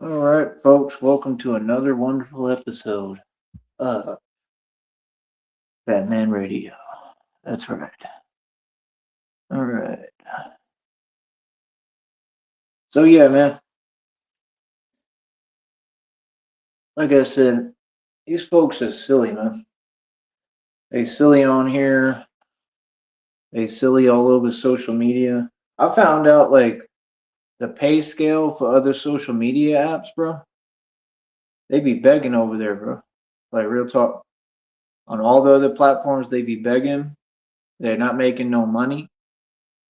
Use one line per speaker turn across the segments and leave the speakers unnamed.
All right, folks, welcome to another wonderful episode of Batman Radio. That's right. All right. So, yeah, man, like I said, these folks are silly, man. They silly on here, they silly all over social media. I found out, like, the pay scale for other social media apps, bro, they be begging over there, bro. Like, real talk. On all the other platforms, they be begging. They're not making no money.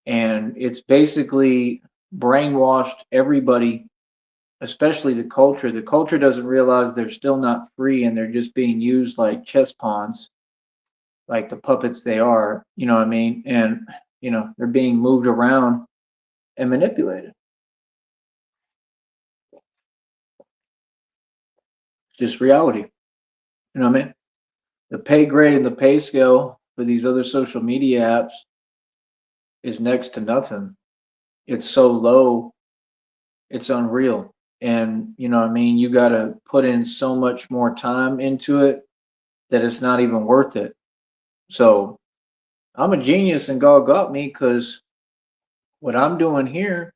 And it's basically brainwashed everybody, especially the culture. The culture doesn't realize they're still not free and they're just being used like chess pawns, like the puppets they are. You know what I mean? And they're being moved around and manipulated. It's just reality. You know what I mean? The pay grade and the pay scale for these other social media apps is next to nothing. It's so low, it's unreal. And you know what I mean? You got to put in so much more time into it that it's not even worth it. So I'm a genius and God got me because what I'm doing here,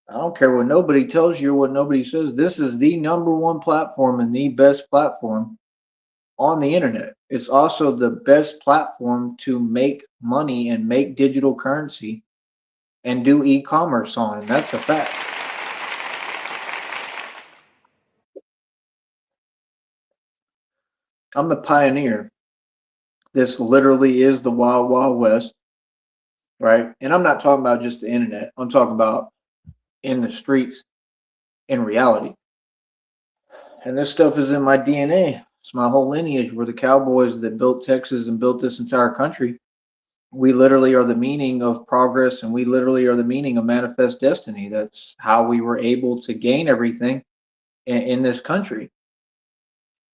I don't care what nobody tells you or what nobody says. This is the number one platform and the best platform on the internet. It's also the best platform to make money and make digital currency and do e-commerce on. And that's a fact. I'm the pioneer. This literally is the wild, wild west, right? And I'm not talking about just the internet. I'm talking about in the streets in reality. And this stuff is in my DNA. It's my whole lineage. We're the cowboys that built Texas and built this entire country. We literally are the meaning of progress and we literally are the meaning of manifest destiny. That's how we were able to gain everything in this country.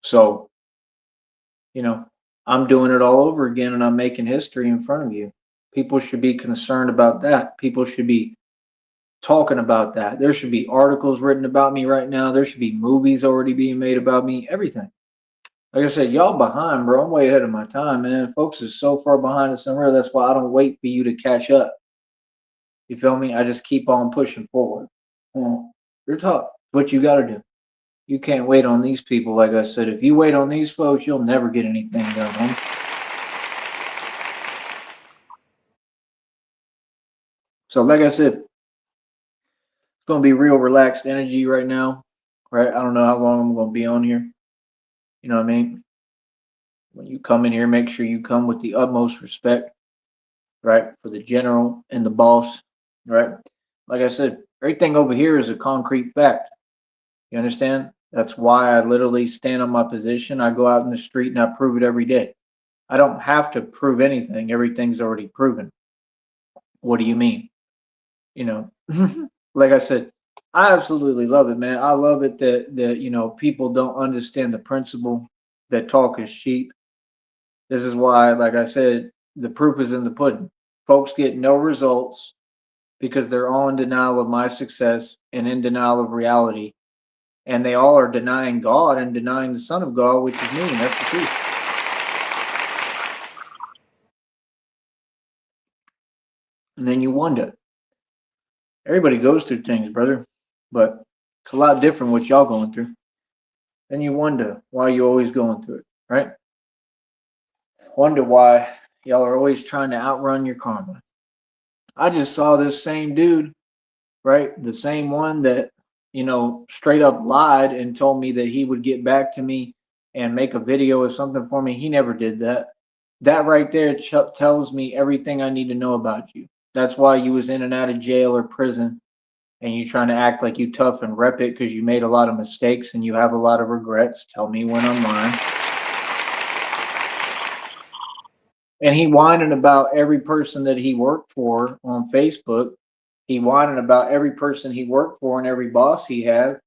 So, you know, I'm doing it all over again and I'm making history in front of you. People should be concerned about that. People should be talking about that. There should be articles written about me right now. There should be movies already being made about me, everything. Like I said, y'all behind, bro. I'm way ahead of my time, man. Folks is so far behind us unreal. That's why I don't wait for you to catch up. You feel me? I just keep on pushing forward. You're tough. What you got to do. You can't wait on these people. Like I said, if you wait on these folks, you'll never get anything done, homie. So, like I said, it's gonna be real relaxed energy right now. Right? I don't know how long I'm gonna be on here. You know what I mean? When you come in here, make sure you come with the utmost respect, right, for the general and the boss, right? Like I said, everything over here is a concrete fact. You understand? That's why I literally stand on my position. I go out in the street and I prove it every day. I don't have to prove anything. Everything's already proven. What do you mean? You know, like I said, I absolutely love it, man. I love it that people don't understand the principle that talk is cheap. This is why, like I said, the proof is in the pudding. Folks get no results because they're all in denial of my success and in denial of reality. And they all are denying God and denying the Son of God, which is me. And that's the truth. And then you wonder. Everybody goes through things, brother, but it's a lot different what y'all going through. Then you wonder why you always going through it, right? Wonder why y'all are always trying to outrun your karma. I just saw this same dude, right? The same one that, straight up lied and told me that he would get back to me and make a video or something for me. He never did that. That right there tells me everything I need to know about you. That's why you was in and out of jail or prison and you trying to act like you tough and rep it because you made a lot of mistakes and you have a lot of regrets. Tell me when I'm lying. And he whining about every person that he worked for on Facebook. He whining about every person he worked for and every boss he had.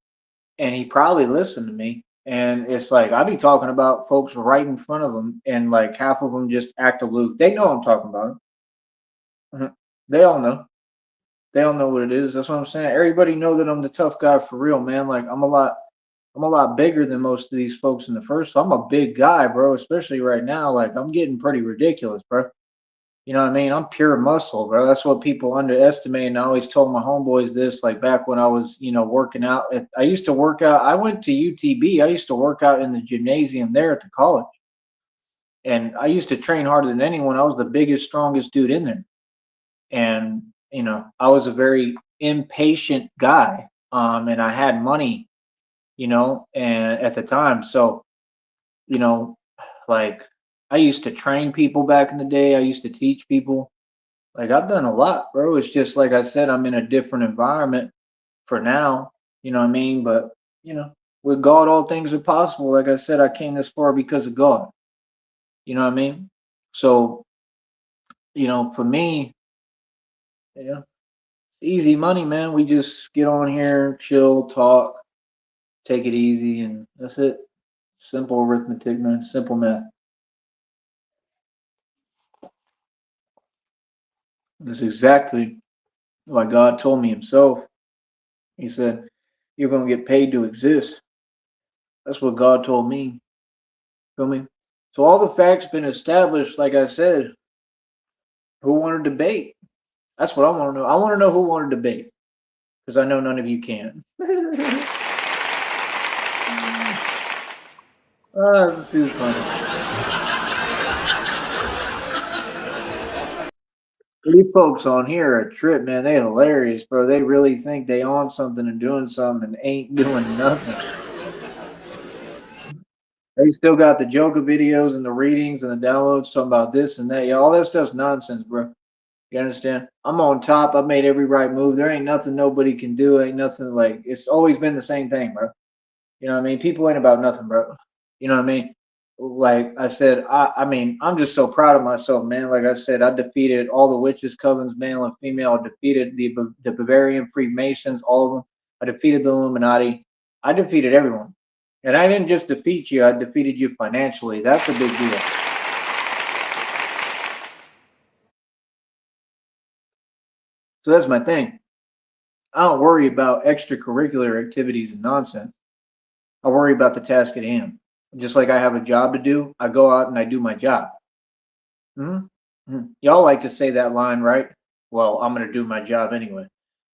And he probably listened to me. And it's like I be talking about folks right in front of them, and like half of them just act aloof. They know I'm talking about them. They all know. They don't know what it is. That's what I'm saying. Everybody know that I'm the tough guy for real, man. Like I'm a lot bigger than most of these folks in the first. So I'm a big guy, bro. Especially right now. Like I'm getting pretty ridiculous, bro. You know what I mean? I'm pure muscle, bro. That's what people underestimate. And I always told my homeboys this, like back when I was, working out. I used to work out. I went to UTB. I used to work out in the gymnasium there at the college. And I used to train harder than anyone. I was the biggest, strongest dude in there. And, I was a very impatient guy. And I had money, and at the time. So, you know, like I used to train people back in the day. I used to teach people. Like I've done a lot, bro. It's just like I said, I'm in a different environment for now. You know what I mean? But with God, all things are possible. Like I said, I came this far because of God. You know what I mean? So, for me, yeah, easy money, man. We just get on here, chill, talk, take it easy, and that's it. Simple arithmetic, man. Simple math. That's exactly what God told me Himself. He said, "You're gonna get paid to exist." That's what God told me. Feel me? So all the facts been established. Like I said, who wanted to debate? That's what I want to know. I want to know who wanted to debate because I know none of you can. This is funny. These folks on here are a trip, man. They hilarious, bro. They really think they on something and doing something and ain't doing nothing. They still got the Joker videos and the readings and the downloads talking about this and that. Yeah, all that stuff's nonsense, bro. You understand? I'm on top. I made every right move. There ain't nothing nobody can do. Ain't nothing like it's always been the same thing, bro. You know what I mean? People ain't about nothing, bro. You know what I mean? Like I said, I mean, I'm just so proud of myself, man. Like I said, I defeated all the witches, covens, male and female. I defeated the Bavarian Freemasons, all of them. I defeated the Illuminati. I defeated everyone. And I didn't just defeat you, I defeated you financially. That's a big deal. So that's my thing. I don't worry about extracurricular activities and nonsense. I worry about the task at hand. Just like I have a job to do, I go out and I do my job. Y'all like to say that line, right? Well, I'm going to do my job anyway.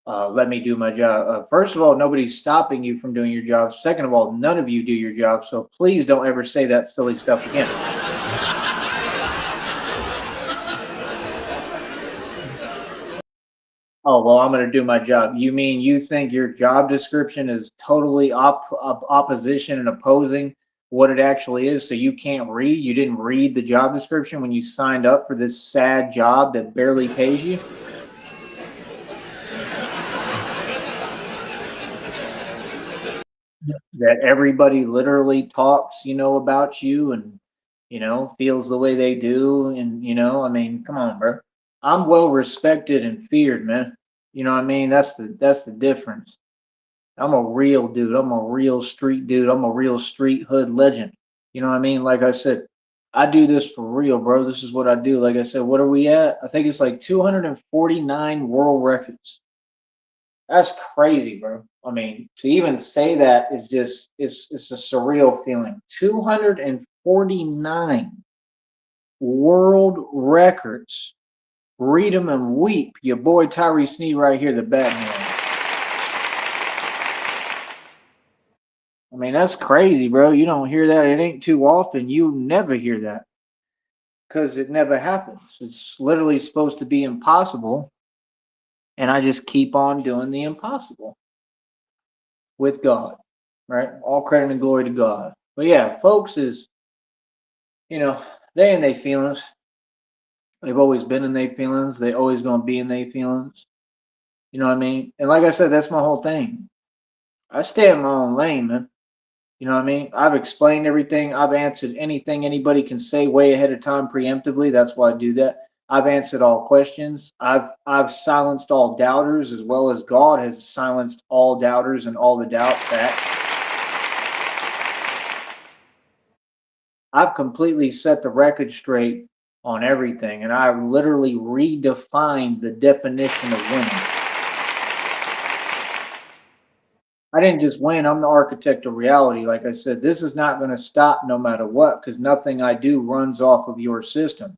Let me do my job. First of all, nobody's stopping you from doing your job. Second of all, none of you do your job. So please don't ever say that silly stuff again. Oh, well, I'm going to do my job. You mean you think your job description is totally opposition and opposing what it actually is? So you can't read? You didn't read the job description when you signed up for this sad job that barely pays you? That everybody literally talks, about you and, feels the way they do. And, I mean, come on, bro. I'm well respected and feared, man. You know what I mean? That's the difference. I'm a real dude. I'm a real street dude. I'm a real street hood legend. You know what I mean? Like I said, I do this for real, bro. This is what I do. Like I said, what are we at? I think it's like 249 world records. That's crazy, bro. I mean, to even say that is just it's a surreal feeling. 249 world records. Read them and weep. Your boy Tyree Sneed right here, the Batman. I mean, that's crazy, bro. You don't hear that. It ain't too often. You never hear that because it never happens. It's literally supposed to be impossible. And I just keep on doing the impossible with God, right? All credit and glory to God. But yeah, folks is, they in their feelings. They've always been in their feelings. They always gonna be in their feelings. You know what I mean? And like I said, that's my whole thing. I stay in my own lane, man. You know what I mean? I've explained everything. I've answered anything anybody can say way ahead of time preemptively. That's why I do that. I've answered all questions. I've silenced all doubters as well as God has silenced all doubters and all the doubt that I've completely set the record straight on everything, and I literally redefined the definition of winning. I didn't just win. I'm the architect of reality. Like I said, this is not going to stop no matter what, because nothing I do runs off of your system.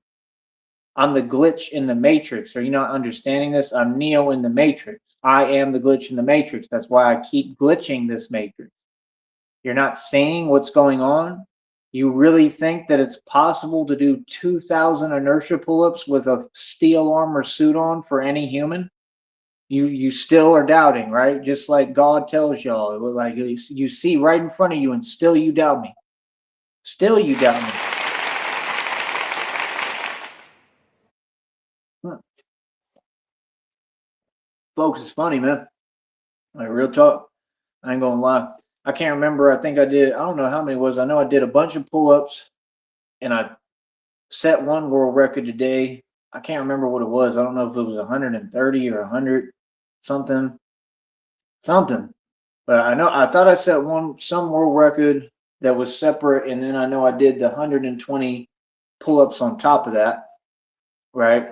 I'm the glitch in the matrix. Are you not understanding this? I'm Neo in the matrix. I am the glitch in the matrix. That's why I keep glitching this matrix. You're not seeing what's going on. You really think that it's possible to do 2,000 inertia pull-ups with a steel armor suit on for any human? You still are doubting, right? Just like God tells y'all, like you see right in front of you, and still you doubt me. Still you doubt me. Huh. Folks, it's funny, man. Like real talk. I ain't gonna lie. I can't remember. I think I did. I don't know how many it was. I know I did a bunch of pull-ups, and I set one world record today. I can't remember what it was. I don't know if it was 130 or 100 something, something. But I know I thought I set some world record that was separate, and then I know I did the 120 pull-ups on top of that, right?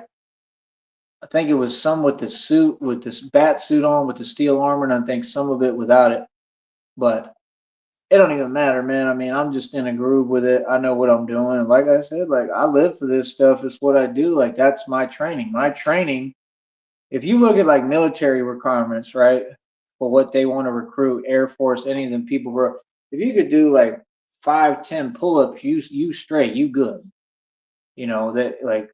I think it was some with the suit, with this bat suit on, with the steel armor, and I think some of it without it. But it don't even matter, man. I mean, I'm just in a groove with it. I know what I'm doing. And like I said, like I live for this stuff. It's what I do. Like that's my training. My training, if you look at like military requirements, right? For what they want to recruit, Air Force, any of them people were, if you could do like 5, 10 pull-ups, you straight, you good. You know, that like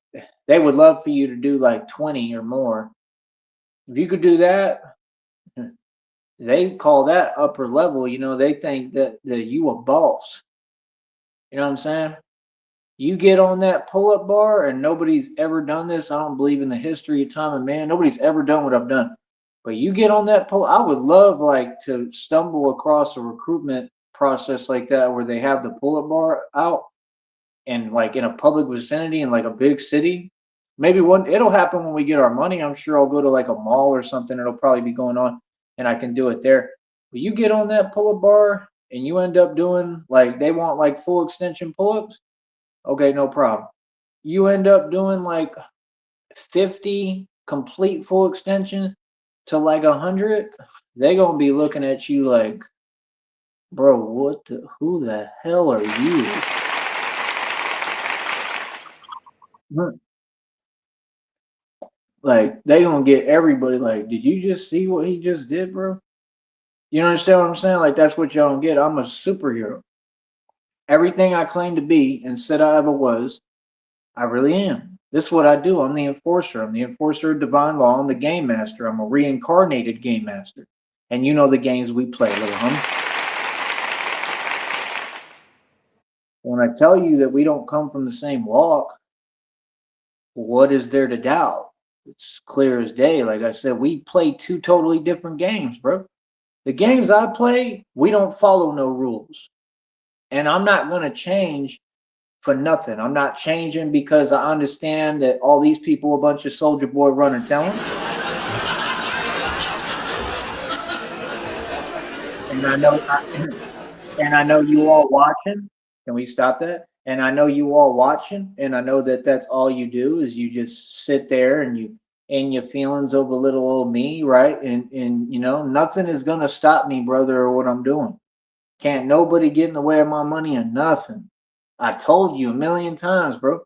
they would love for you to do like 20 or more. If you could do that, they call that upper level. You know, they think that you a boss. You know what I'm saying? You get on that pull-up bar, and nobody's ever done this. I don't believe in the history of time of man. Nobody's ever done what I've done. But you get on that pull. I would love like to stumble across a recruitment process like that where they have the pull-up bar out and like in a public vicinity in like a big city. Maybe one it'll happen when we get our money. I'm sure I'll go to like a mall or something. It'll probably be going on, and I can do it there. But you get on that pull-up bar and you end up doing like they want like full extension pull-ups. Okay, no problem. You end up doing like 50 complete full extension to like 100, they gonna be looking at you like, bro, who the hell are you? Like they gonna get everybody like, did you just see what he just did, bro? You understand what I'm saying? Like that's what y'all don't get. I'm a superhero. Everything I claim to be and said I ever was, I really am. This is what I do. I'm the enforcer. I'm the enforcer of divine law. I'm the game master. I'm a reincarnated game master. And you know the games we play, little homie. When I tell you that we don't come from the same walk, what is there to doubt? It's clear as day. Like I said, we play two totally different games, bro. The games I play, we don't follow no rules. And I'm not going to change for nothing. I'm not changing because I understand that all these people, a bunch of soldier boy run and tell them. And I know, and I know you all watching. Can we stop that? And I know you all watching, and I know that that's all you do is you just sit there and you in your feelings over little old me, right? And you know nothing is gonna stop me, brother, or what I'm doing. Can't nobody get in the way of my money or nothing. I told you a million times, bro.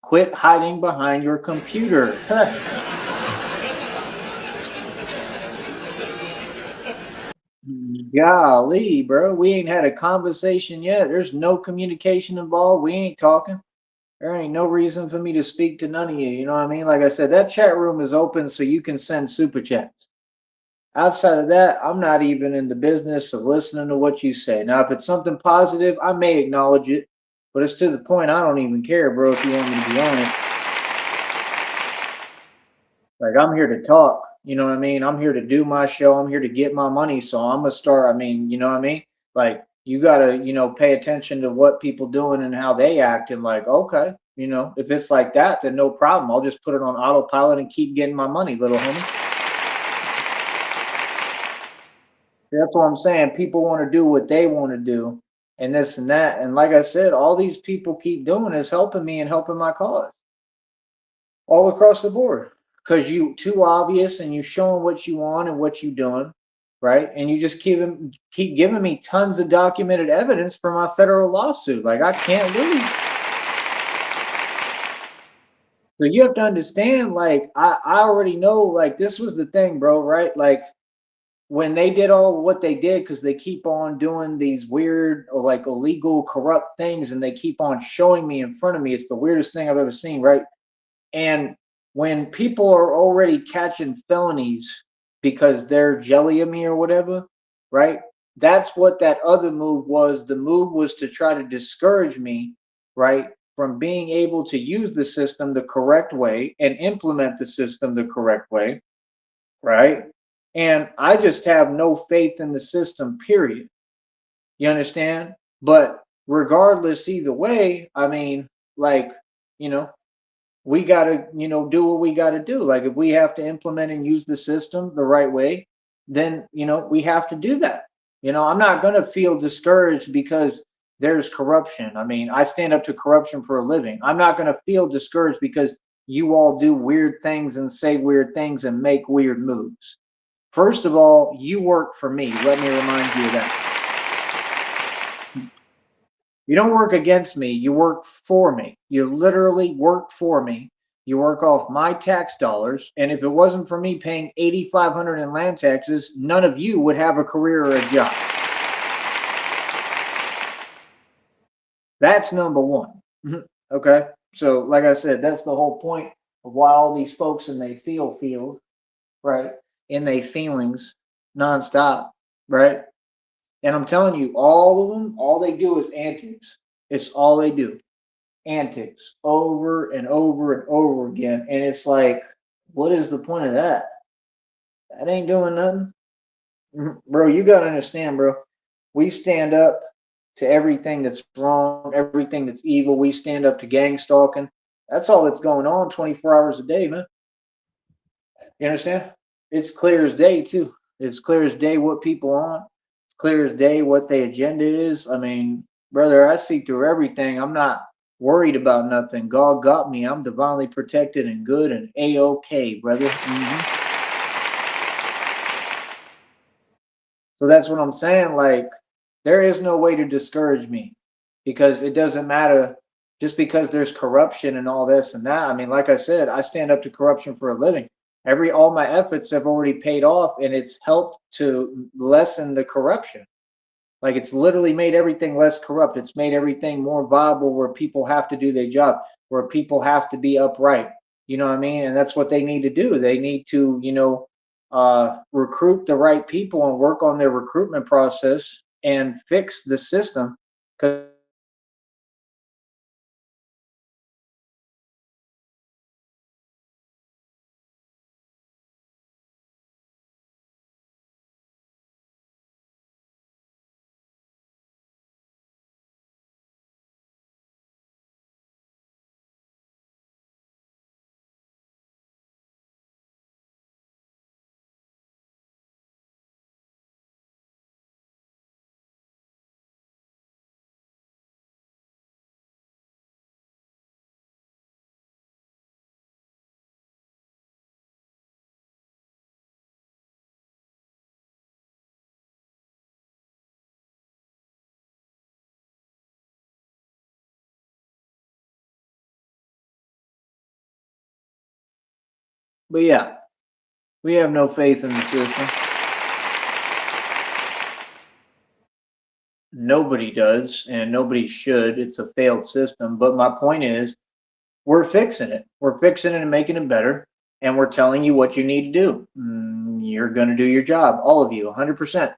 Quit hiding behind your computer. Golly, bro, we ain't had a conversation yet. There's no communication involved. We ain't talking. There ain't no reason for me to speak to none of you. You know what I mean? Like I said, that chat room is open so you can send super chats. Outside of that, I'm not even in the business of listening to what you say. Now, if it's something positive, I may acknowledge it, but it's to the point I don't even care, bro, if you want me to be honest. Like, I'm here to talk. You know what I mean? I'm here to do my show. I'm here to get my money. So I'm going to start. I mean, you know what I mean? Like, you got to, pay attention to what people doing and how they act. And like, okay, if it's like that, then no problem. I'll just put it on autopilot and keep getting my money, little homie. That's what I'm saying. People want to do what they want to do and this and that. And like I said, all these people keep doing is helping me and helping my cause all across the board because you too obvious and you showing what you want and what you doing. right? And you just keep giving me tons of documented evidence for my federal lawsuit. Like I can't lose. So you have to understand, like I already know, like this was the thing, bro, right? Like when they did all what they did, because they keep on doing these weird or like illegal, corrupt things, and they keep on showing me in front of me. It's the weirdest thing I've ever seen, right? And when people are already catching felonies because they're jelly of me or whatever, right? That's what that other move was. The move was to try to discourage me, right, from being able to use the system the correct way and implement the system the correct way, right? And I just have no faith in the system, period. You understand? But regardless, either way, I mean, like, you know, we got to, do what we got to do. Like if we have to implement and use the system the right way, then, we have to do that. I'm not going to feel discouraged because there's corruption. I mean, I stand up to corruption for a living. I'm not going to feel discouraged because you all do weird things and say weird things and make weird moves. First of all, you work for me. Let me remind you of that. You don't work against me. You work for me. You literally work for me. You work off my tax dollars. And if it wasn't for me paying $8,500 in land taxes, none of you would have a career or a job. That's number one. Okay. So, like I said, that's the whole point of why all these folks and they feel, right? In their feelings nonstop, right? And I'm telling you, all of them, all they do is antics. It's all they do. Antics over and over and over again. And it's like, what is the point of that? That ain't doing nothing. Bro, you got to understand, bro. We stand up to everything that's wrong, everything that's evil. We stand up to gang stalking. That's all that's going on 24 hours a day, man. You understand? It's clear as day, too. It's clear as day what people want. It's clear as day what their agenda is. I mean, brother, I see through everything. I'm not worried about nothing. God got me. I'm divinely protected and good and A-OK, brother. So that's what I'm saying. Like, there is no way to discourage me because it doesn't matter just because there's corruption and all this and that. I mean, like I said, I stand up to corruption for a living. All my efforts have already paid off and it's helped to lessen the corruption. Like it's literally made everything less corrupt. It's made everything more viable where people have to do their job, where people have to be upright. You know what I mean? And that's what they need to do. They need to, recruit the right people and work on their recruitment process and fix the system. Because but yeah, we have no faith in the system. Nobody does, and nobody should. It's a failed system. But my point is, we're fixing it. We're fixing it and making it better. And we're telling you what you need to do. You're going to do your job, all of you, 100%.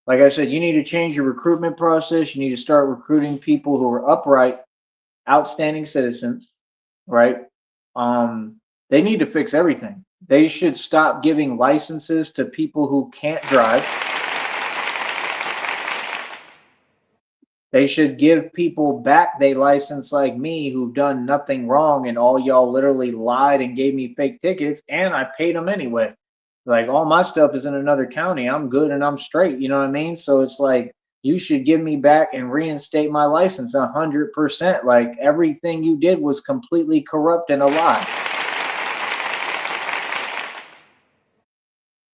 Like I said, you need to change your recruitment process. You need to start recruiting people who are upright, outstanding citizens, right? They need to fix everything. They should stop giving licenses to people who can't drive. They should give people back their license like me who've done nothing wrong and all y'all literally lied and gave me fake tickets and I paid them anyway. Like all my stuff is in another county. I'm good and I'm straight. You know what I mean? So it's like you should give me back and reinstate my license 100%. Like everything you did was completely corrupt and a lie.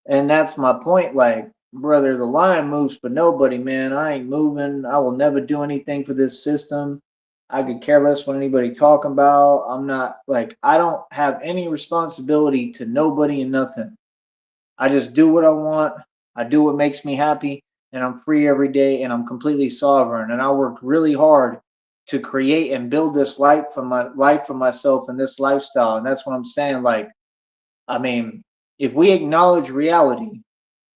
And that's my point. Like brother, the lion moves for nobody, man. I ain't moving. I will never do anything for this system. I could care less what anybody talking about. I'm not like I don't have any responsibility to nobody and nothing. I just do what I want. I do what makes me happy, and I'm free every day, and I'm completely sovereign. And I worked really hard to create and build this life for myself and this lifestyle. And that's what I'm saying. Like, I mean, if we acknowledge reality,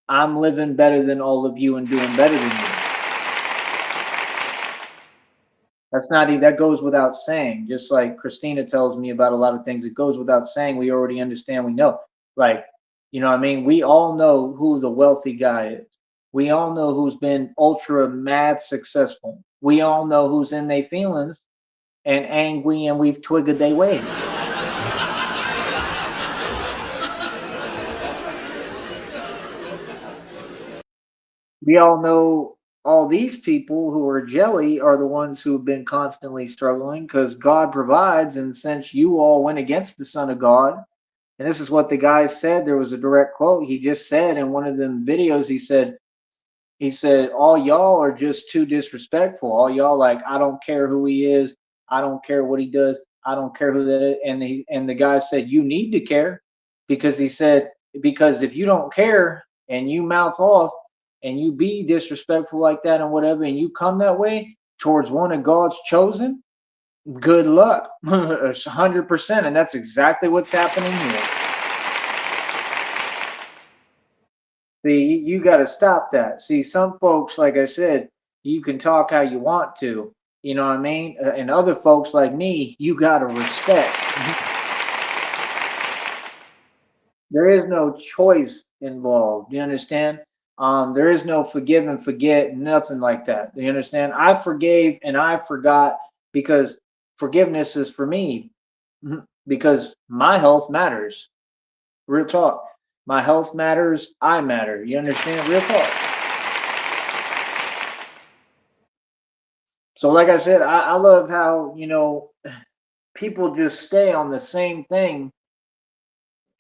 I'm living better than all of you and doing better than you. That's not even, that goes without saying. Just like Christina tells me about a lot of things, it goes without saying. We already understand, we know. Like, you know what I mean? We all know who the wealthy guy is. We all know who's been ultra mad successful. We all know who's in their feelings and angry and we've twiggered their way. We all know all these people who are jelly are the ones who've been constantly struggling because God provides. And since you all went against the Son of God, and this is what the guy said, there was a direct quote. He just said in one of them videos, he said, all y'all are just too disrespectful. All y'all like, I don't care who he is. I don't care what he does. I don't care who that is. And the guy said, you need to care because he said, because if you don't care and you mouth off and you be disrespectful like that and whatever, and you come that way towards one of God's chosen, good luck. 100%. And that's exactly what's happening here. See, you got to stop that. See, some folks, like I said, you can talk how you want to, you know what I mean? And other folks like me, you got to respect. There is no choice involved. You understand? There is no forgive and forget, nothing like that. You understand? I forgave and I forgot because forgiveness is for me because my health matters. Real talk. My health matters. I matter. You understand? Real talk. So, like I said, I love how, people just stay on the same thing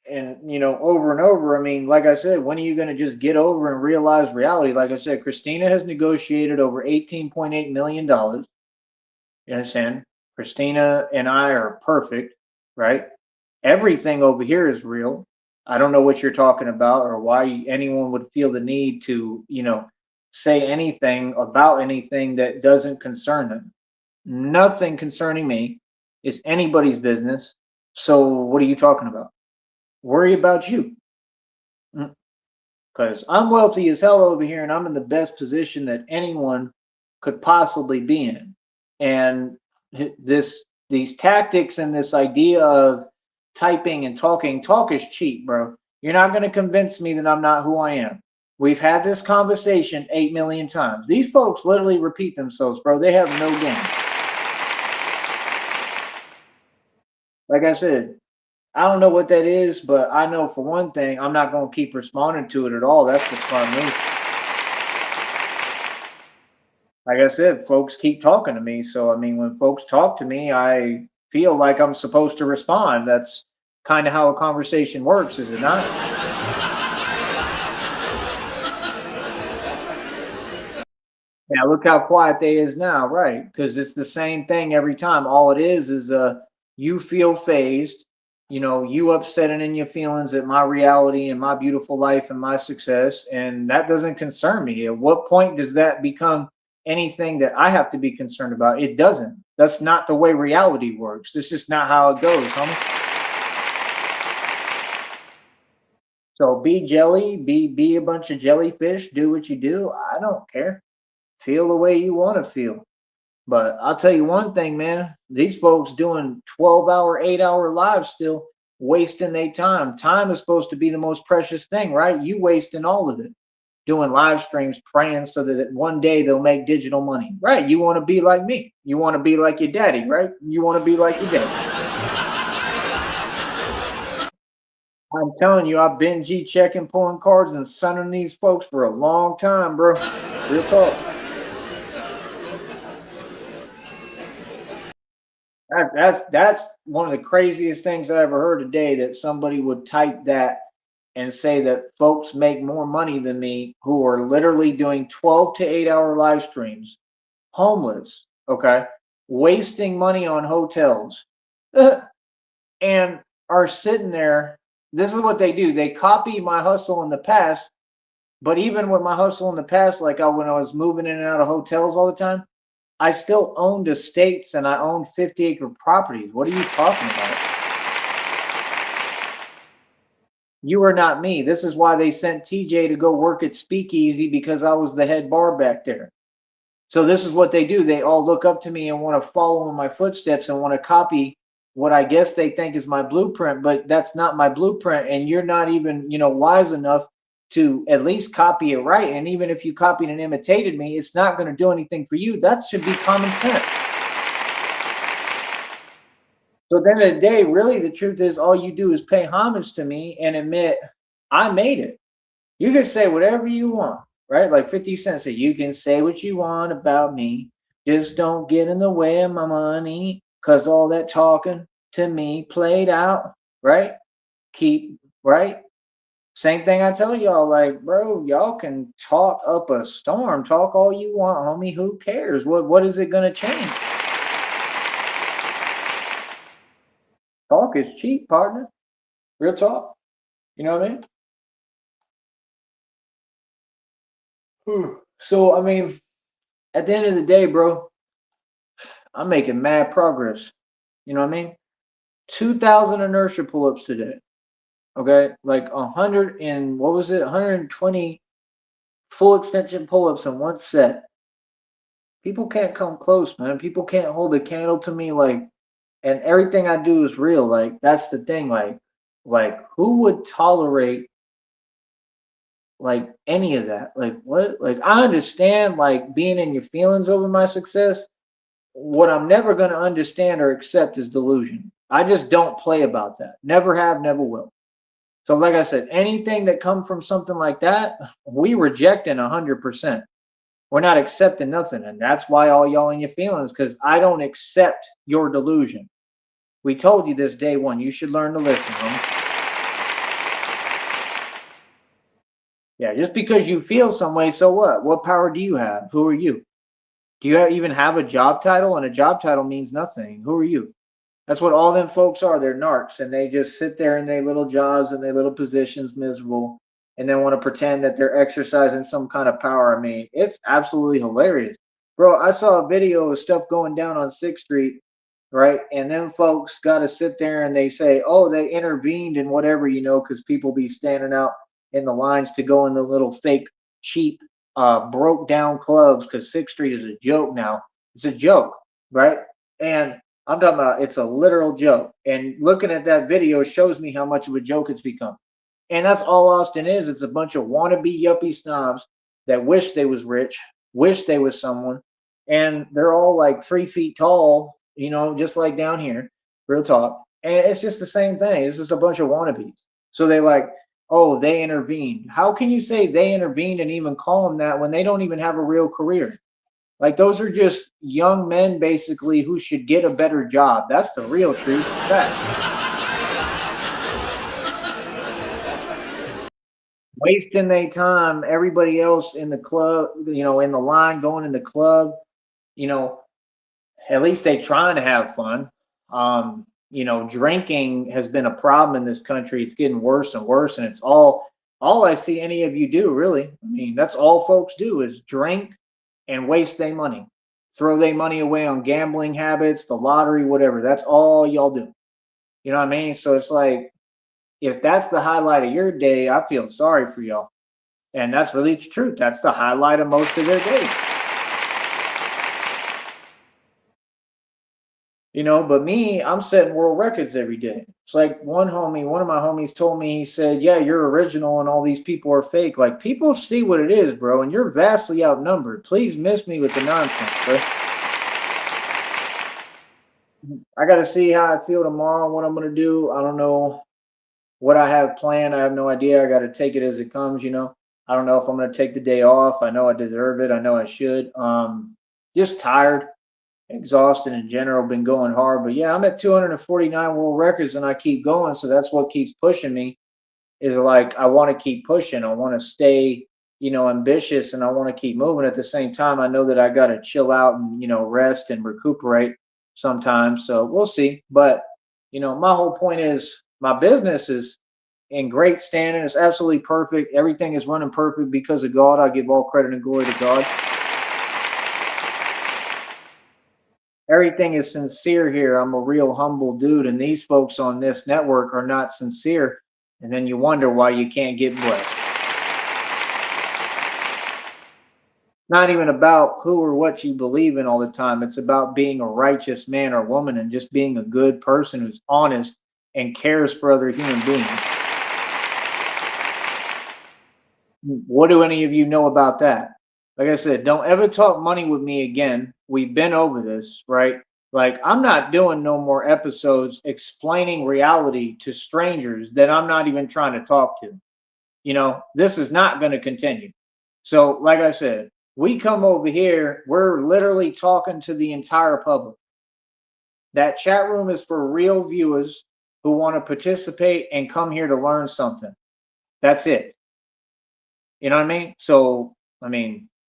and, over and over. I mean, like I said, when are you going to just get over and realize reality? Like I said, Christina has negotiated over $18.8 million. You understand? Christina and I are perfect, right? Everything over here is real. I don't know what you're talking about or why anyone would feel the need to, say anything about anything that doesn't concern them. Nothing concerning me is anybody's business. So what are you talking about? Worry about you. Because I'm wealthy as hell over here and I'm in the best position that anyone could possibly be in. And these tactics and this idea of typing and talk is cheap, bro. You're not going to convince me that I'm not who I am. We've had this conversation 8 million times. These folks literally repeat themselves, bro. They have no game. Like I said, I don't know what that is, but I know for one thing, I'm not going to keep responding to it at all. That's the smart move. Like I said, folks keep talking to me. So, I mean, when folks talk to me, I feel like I'm supposed to respond. That's kind of how a conversation works, is it not? Yeah, look how quiet they is now, right? Because it's the same thing every time. All it is you feel phased, you upsetting in your feelings at my reality and my beautiful life and my success, and that doesn't concern me. At what point does that become anything that I have to be concerned about? It doesn't. That's not the way reality works. This is not how it goes, homie. So be jelly, be a bunch of jellyfish, do what you do. I don't care. Feel the way you want to feel. But I'll tell you one thing, man. These folks doing 12-hour, 8-hour lives still wasting their time. Time is supposed to be the most precious thing, right? You wasting all of it. Doing live streams, praying so that one day they'll make digital money. Right. You want to be like me. You want to be like your daddy, right? You want to be like your daddy. I'm telling you, I've been G checking, pulling cards, and sunning these folks for a long time, bro. Real talk. That's one of the craziest things I ever heard today. That somebody would type that and say that folks make more money than me who are literally doing 12 to 8 hour live streams, homeless, okay, wasting money on hotels, and are sitting there. This is what they do. They copy my hustle in the past, but even with my hustle in the past, like when I was moving in and out of hotels all the time, I still owned estates and I owned 50-acre properties. What are you talking about? You are not me. This is why they sent TJ to go work at Speakeasy, because I was the head bar back there. So this is what they do. They all look up to me and want to follow in my footsteps and want to copy what I guess they think is my blueprint, but that's not my blueprint. And you're not even, wise enough to at least copy it right. And even if you copied and imitated me, it's not going to do anything for you. That should be common sense. So at the end of the day, really, the truth is all you do is pay homage to me and admit I made it. You can say whatever you want, right? Like 50 Cent said, you can say what you want about me. Just don't get in the way of my money, because all that talking to me played out, right? Keep, right? Same thing I tell y'all, like, bro, y'all can talk up a storm, talk all you want, homie. Who cares? What is it gonna change? Talk is cheap, partner. Real talk. You know what I mean? So I mean, at the end of the day, bro, I'm making mad progress. You know what I mean? 2,000 inertia pull-ups today. Okay, like 100 and what was it? 120 full extension pull-ups in one set. People can't come close, man. People can't hold a candle to me. Like, and everything I do is real. Like, that's the thing. Like who would tolerate like any of that? Like, what? Like, I understand like being in your feelings over my success. What I'm never going to understand or accept is delusion. I just don't play about that. Never have, never will. So, like I said, anything that comes from something like that, we rejecting 100%. We're not accepting nothing, and that's why all y'all in your feelings, because I don't accept your delusion. We told you this day one. You should learn to listen, homie. Yeah, just because you feel some way, so what? What power do you have? Who are you? Do you even have a job title? And a job title means nothing. Who are you? That's what all them folks are. They're narcs, and they just sit there in their little jobs and their little positions, miserable, and then want to pretend that they're exercising some kind of power. I mean, it's absolutely hilarious, bro. I saw a video of stuff going down on 6th Street, right? And then folks got to sit there and they say, oh, they intervened in whatever, because people be standing out in the lines to go in the little fake, cheap, broke down clubs, because 6th Street is a joke now. It's a joke, right? And I'm talking about it's a literal joke. And looking at that video shows me how much of a joke it's become. And that's all Austin is. It's a bunch of wannabe yuppie snobs that wish they was rich, wish they was someone, and they're all like 3 feet tall, just like down here, real talk. And it's just the same thing. It's just a bunch of wannabes. So they like, oh, they intervened. How can you say they intervened and even call them that when they don't even have a real career? Like, those are just young men basically who should get a better job. That's the real truth. Fact. Wasting their time, everybody else in the club, in the line, going in the club, you know, at least they trying to have fun. Drinking has been a problem in this country. It's getting worse and worse, and it's all I see any of you do, really. I mean, that's all folks do is drink and waste their money. Throw their money away on gambling habits, the lottery, whatever. That's all y'all do. You know what I mean? So it's like, if that's the highlight of your day, I feel sorry for y'all. And that's really the truth. That's the highlight of most of their day. But me, I'm setting world records every day. It's like one of my homies told me, he said, yeah, you're original and all these people are fake. Like, people see what it is, bro, and you're vastly outnumbered. Please miss me with the nonsense, bro. I got to see how I feel tomorrow, what I'm going to do. I don't know what I have planned. I have no idea. I got to take it as it comes, I don't know if I'm going to take the day off. I know I deserve it. I know I should. Just tired, exhausted in general, been going hard. But yeah, I'm at 249 world records and I keep going. So that's what keeps pushing me. is like I want to keep pushing. I want to stay, ambitious, and I want to keep moving. At the same time, I know that I got to chill out and, rest and recuperate sometimes. So we'll see. But, my whole point is my business is in great standing. It's absolutely perfect. Everything is running perfect because of God. I give all credit and glory to God. Everything is sincere here. I'm a real humble dude, and these folks on this network are not sincere. And then you wonder why you can't get blessed. Not even about who or what you believe in all the time. It's about being a righteous man or woman and just being a good person who's honest and cares for other human beings. What do any of you know about that? Like I said, don't ever talk money with me again. We've been over this, right? Like, I'm not doing no more episodes explaining reality to strangers that I'm not even trying to talk to. This is not going to continue. So, like I said, we come over here, we're literally talking to the entire public. That chat room is for real viewers who want to participate and come here to learn something. That's it. You know what I mean? So,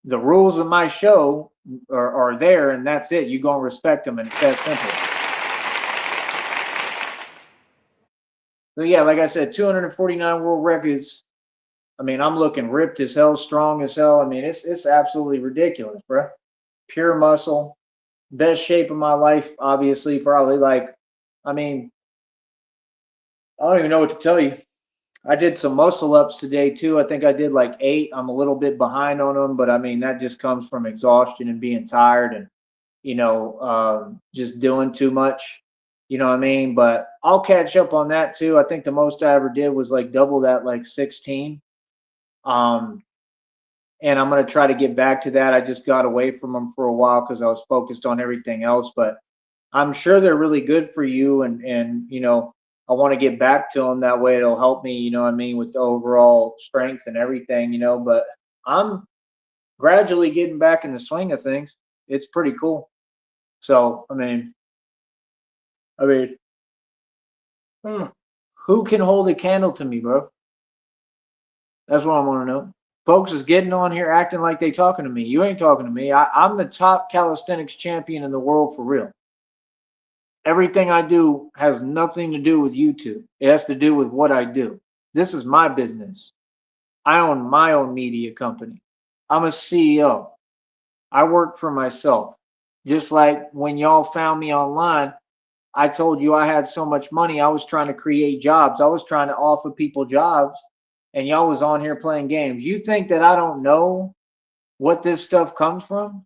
the rules of my show are there, and that's it. You're going to respect them, and it's that simple. So, yeah, like I said, 249 world records. I'm looking ripped as hell, strong as hell. It's absolutely ridiculous, bro. Pure muscle, best shape of my life, obviously, probably. I don't even know what to tell you. I did some muscle ups today too. I think I did like 8. I'm a little bit behind on them, but that just comes from exhaustion and being tired and, just doing too much. You know what I mean? But I'll catch up on that too. I think the most I ever did was like double that, like 16. And I'm going to try to get back to that. I just got away from them for a while because I was focused on everything else, but I'm sure they're really good for you. And I want to get back to them that way. It'll help me, with the overall strength and everything, but I'm gradually getting back in the swing of things. It's pretty cool. So, who can hold a candle to me, bro? That's what I want to know. Folks is getting on here acting like they talking to me. You ain't talking to me. I'm the top calisthenics champion in the world for real. Everything I do has nothing to do with YouTube. It has to do with what I do. This is my business. I own my own media company. I'm a CEO. I work for myself. Just like when y'all found me online, I told you I had so much money. I was trying to create jobs. I was trying to offer people jobs, and y'all was on here playing games. You think that I don't know what this stuff comes from?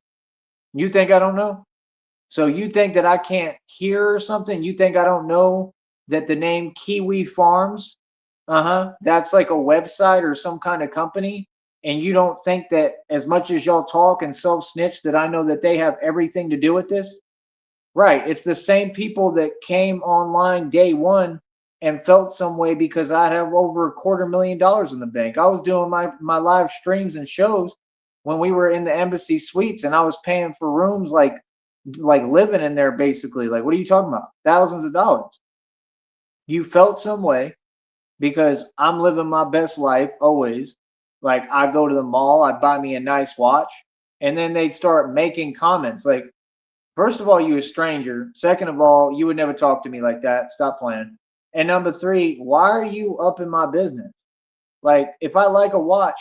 You think I don't know? So you think that I can't hear or something? You think I don't know that the name Kiwi Farms, that's like a website or some kind of company? And you don't think that as much as y'all talk and self-snitch that I know that they have everything to do with this? Right. It's the same people that came online day one and felt some way because I have over $250,000 in the bank. I was doing my live streams and shows when we were in the embassy suites, and I was paying for rooms like living in there basically. Like, what are you talking about? Thousands of dollars. You felt some way because I'm living my best life always. Like, I go to the mall, I buy me a nice watch, and then they'd start making comments like, first of all, you a stranger. Second of all, you would never talk to me like that. Stop playing. And number 3, why are you up in my business? Like, if I like a watch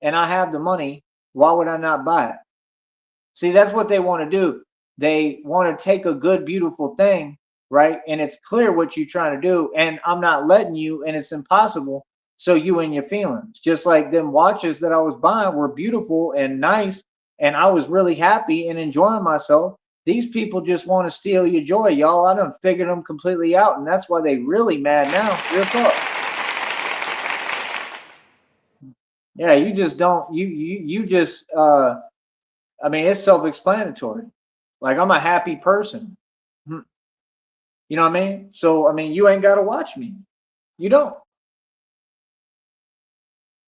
and I have the money, why would I not buy it? See, that's what they want to do. They want to take a good, beautiful thing, right? And it's clear what you're trying to do. And I'm not letting you, and it's impossible. So you in your feelings. Just like them watches that I was buying were beautiful and nice, and I was really happy and enjoying myself. These people just want to steal your joy, y'all. I done figured them completely out, and that's why they really mad now. Real talk. Yeah, you just don't. You just. It's self-explanatory. Like, I'm a happy person. You know what I mean? So you ain't got to watch me. You don't.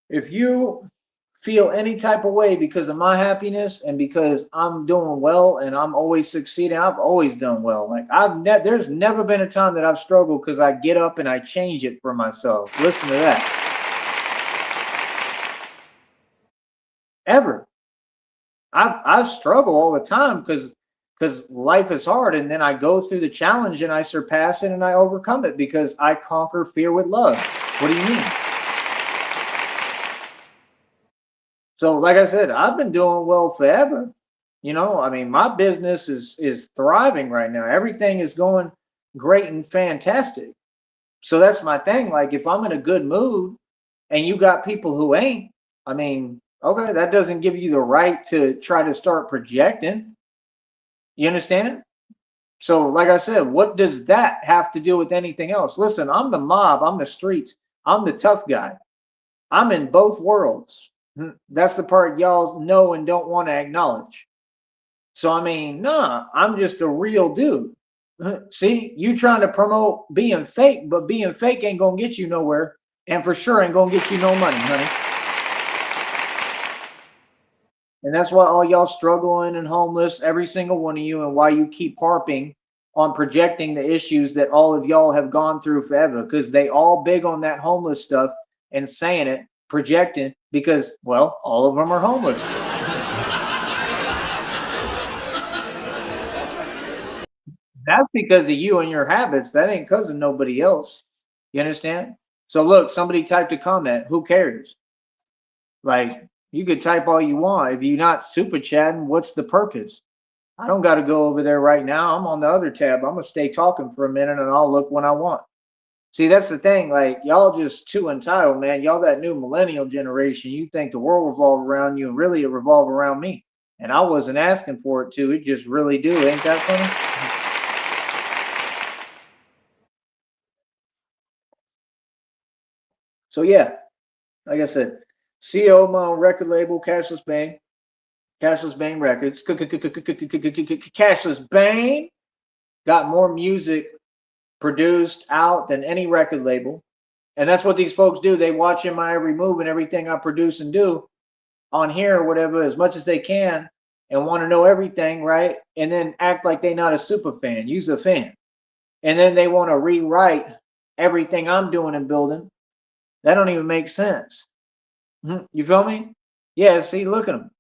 If you feel any type of way because of my happiness and because I'm doing well and I'm always succeeding, I've always done well. Like, there's never been a time that I've struggled because I get up and I change it for myself. Listen to that. ever. I've struggled all the time because life is hard, and then I go through the challenge and I surpass it and I overcome it because I conquer fear with love. What do you mean? So, like I said, I've been doing well forever. I mean, my business is thriving right now. Everything is going great and fantastic. So that's my thing. Like, if I'm in a good mood and you got people who ain't, I mean, okay, that doesn't give you the right to try to start projecting. You understand? So, like I said, what does that have to do with anything else? Listen, I'm the mob, I'm the streets, I'm the tough guy. I'm in both worlds. That's the part y'all know and don't want to acknowledge. So, I mean, nah, I'm just a real dude. See, you trying to promote being fake, but being fake ain't gonna get you nowhere, and for sure ain't gonna get you no money, honey. And that's why all y'all struggling and homeless, every single one of you, and why you keep harping on projecting the issues that all of y'all have gone through forever, because they all big on that homeless stuff and saying it, projecting, because, well, all of them are homeless. That's because of you and your habits. That ain't because of nobody else. You understand? So look, somebody typed a comment. Who cares? Like, you could type all you want. If you're not super chatting, what's the purpose? I don't got to go over there right now. I'm on the other tab. I'm gonna stay talking for a minute and I'll look when I want. See, that's the thing. Like, y'all just too entitled, man. Y'all that new millennial generation. You think the world revolves around you, and really it revolves around me. And I wasn't asking for it to. It just really do. Ain't that funny? So yeah, like I said, CEO of my own record label, Cashless Bang, Cashless Bang Records, Cashless Bang. Got more music produced out than any record label. And that's what these folks do. They watch in my every move and everything I produce and do on here or whatever as much as they can and want to know everything, right? And then act like they're not a super fan. Use a fan. And then they want to rewrite everything I'm doing and building. That don't even make sense. You feel me? Yeah, see, look at them.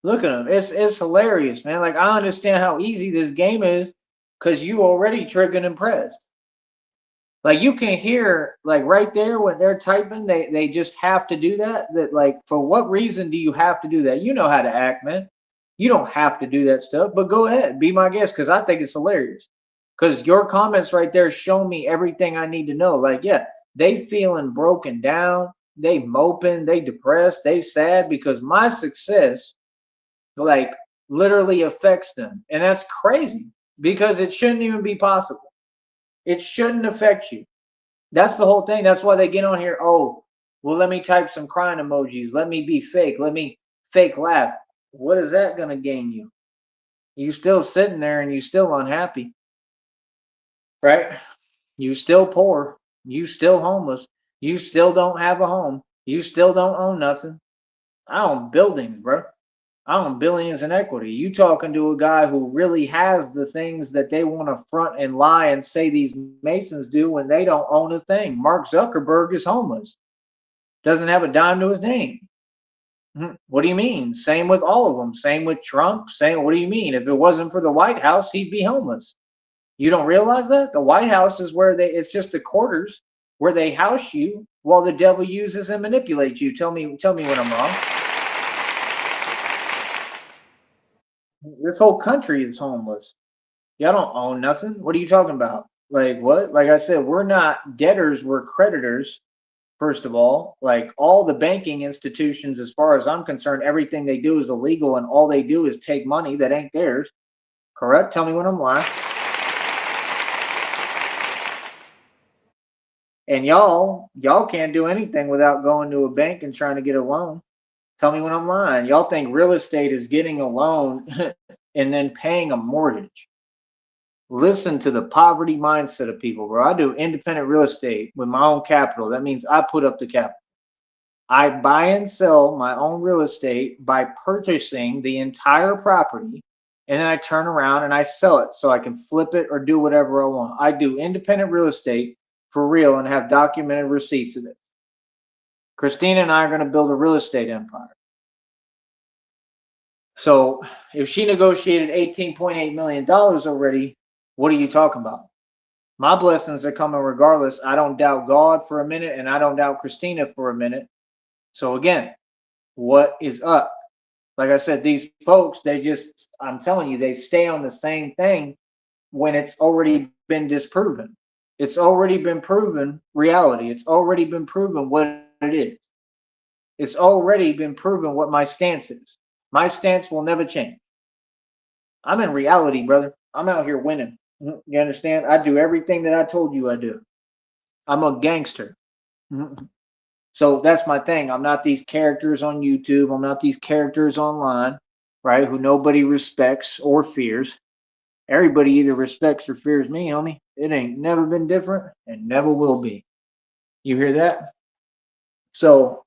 Look at them. It's hilarious, man. Like, I understand how easy this game is because you already triggered and impressed. Like, you can hear, like, right there when they're typing, they just have to do that. That, like, for what reason do you have to do that? You know how to act, man. You don't have to do that stuff, but go ahead, be my guest, because I think it's hilarious. Because your comments right there show me everything I need to know. Like, yeah, they feeling broken down, they moping, they depressed, they sad because my success, like, literally affects them. And that's crazy because it shouldn't even be possible. It shouldn't affect you. That's the whole thing. That's why they get on here. Oh, well, let me type some crying emojis. Let me be fake. Let me fake laugh. What is that going to gain you? You still sitting there and you still unhappy, right? You still poor. You still homeless. You still don't have a home. You still don't own nothing. I own buildings, bro. I own billions in equity. You talking to a guy who really has the things that they want to front and lie and say these Masons do when they don't own a thing. Mark Zuckerberg is homeless, doesn't have a dime to his name. What do you mean? Same with all of them. Same with Trump. Same. What do you mean? If it wasn't for the White House, he'd be homeless. You don't realize that the White House is where they. It's just the quarters where they house you while the devil uses and manipulates you. Tell me when I'm wrong. This whole country is homeless. Y'all don't own nothing. What are you talking about? Like what? Like I said, we're not debtors, we're creditors. First of all, like all the banking institutions, as far as I'm concerned, everything they do is illegal and all they do is take money that ain't theirs. Correct? Tell me when I'm lying. And y'all can't do anything without going to a bank and trying to get a loan. Tell me when I'm lying. Y'all think real estate is getting a loan and then paying a mortgage. Listen to the poverty mindset of people, bro. I do independent real estate with my own capital. That means I put up the capital. I buy and sell my own real estate by purchasing the entire property and then I turn around and I sell it so I can flip it or do whatever I want. I do independent real estate for real and have documented receipts of it. Christina and I are going to build a real estate empire. So if she negotiated $18.8 million already, what are you talking about? My blessings are coming regardless. I don't doubt God for a minute, and I don't doubt Christina for a minute. So again, what is up? Like I said, these folks, they just, I'm telling you, they stay on the same thing when it's already been disproven. It's already been proven reality. It's already been proven what it is. It's already been proven what my stance is. My stance will never change. I'm in reality, brother. I'm out here winning. You understand? I do everything that I told you I do. I'm a gangster. Mhm. So that's my thing. I'm not these characters on YouTube. I'm not these characters online, right? Who nobody respects or fears. Everybody either respects or fears me, homie. It ain't never been different and never will be. You hear that? So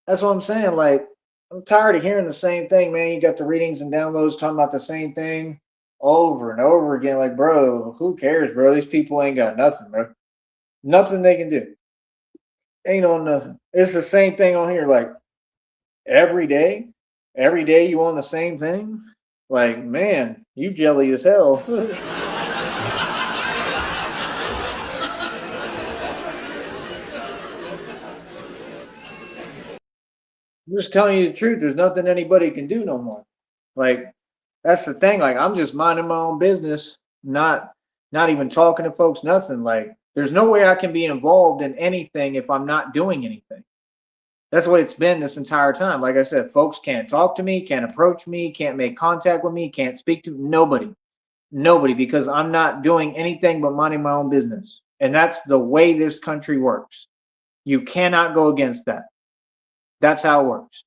that's what I'm saying. Like, I'm tired of hearing the same thing, man. You got the readings and downloads talking about the same thing over and over again. Like, bro, who cares, bro? These people ain't got nothing, bro. Nothing they can do. Ain't on nothing. It's the same thing on here. Like, every day, every day you on the same thing. Like, man, you jelly as hell. I'm just telling you the truth. There's nothing anybody can do no more. Like, that's the thing. Like, I'm just minding my own business, not even talking to folks, nothing. Like, there's no way I can be involved in anything if I'm not doing anything. That's the way it's been this entire time. Like I said, folks can't talk to me, can't approach me, can't make contact with me, can't speak to nobody. Nobody, because I'm not doing anything but minding my own business. And that's the way this country works. You cannot go against that. That's how it works.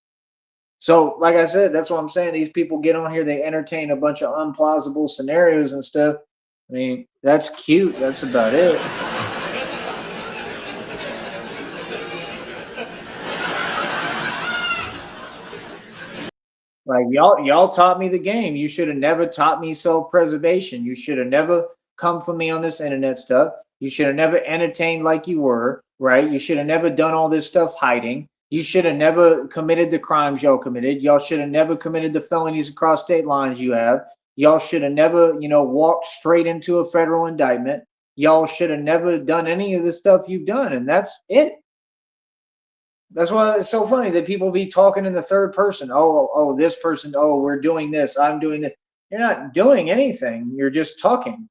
So, like I said, that's what I'm saying. These people get on here, they entertain a bunch of unplausible scenarios and stuff. I mean, that's cute. That's about it. Like y'all taught me the game. You should have never taught me self-preservation. You should have never come for me on this internet stuff. You should have never entertained like you were, right? You should have never done all this stuff hiding. You should have never committed the crimes y'all committed. Y'all should have never committed the felonies across state lines you have. Y'all should have never, walked straight into a federal indictment. Y'all should have never done any of the stuff you've done, and that's it. That's why it's so funny that people be talking in the third person. Oh, this person. Oh, we're doing this. I'm doing it. You're not doing anything. You're just talking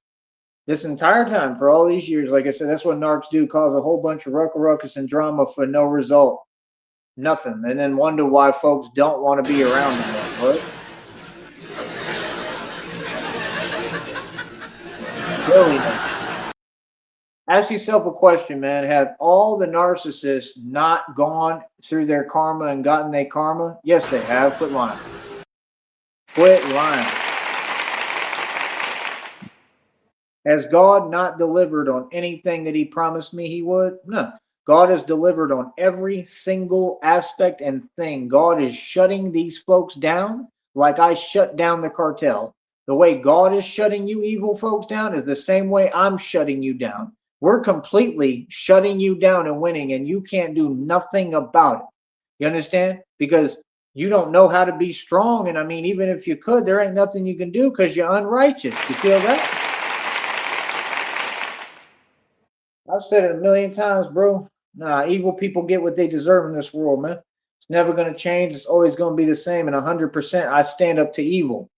this entire time for all these years. Like I said, that's what narcs do: cause a whole bunch of ruckus and drama for no result, nothing, and then wonder why folks don't want to be around them. What? Really? Ask yourself a question, man. Have all the narcissists not gone through their karma and gotten their karma? Yes, they have. Quit lying. Quit lying. Has God not delivered on anything that he promised me he would? No. God has delivered on every single aspect and thing. God is shutting these folks down like I shut down the cartel. The way God is shutting you evil folks down is the same way I'm shutting you down. We're completely shutting you down and winning, and you can't do nothing about it. You understand? Because you don't know how to be strong. And I mean, even if you could, there ain't nothing you can do because you're unrighteous. You feel that? I've said it a million times, bro. Nah, evil people get what they deserve in this world, man. It's never going to change. It's always going to be the same. And 100%, I stand up to evil.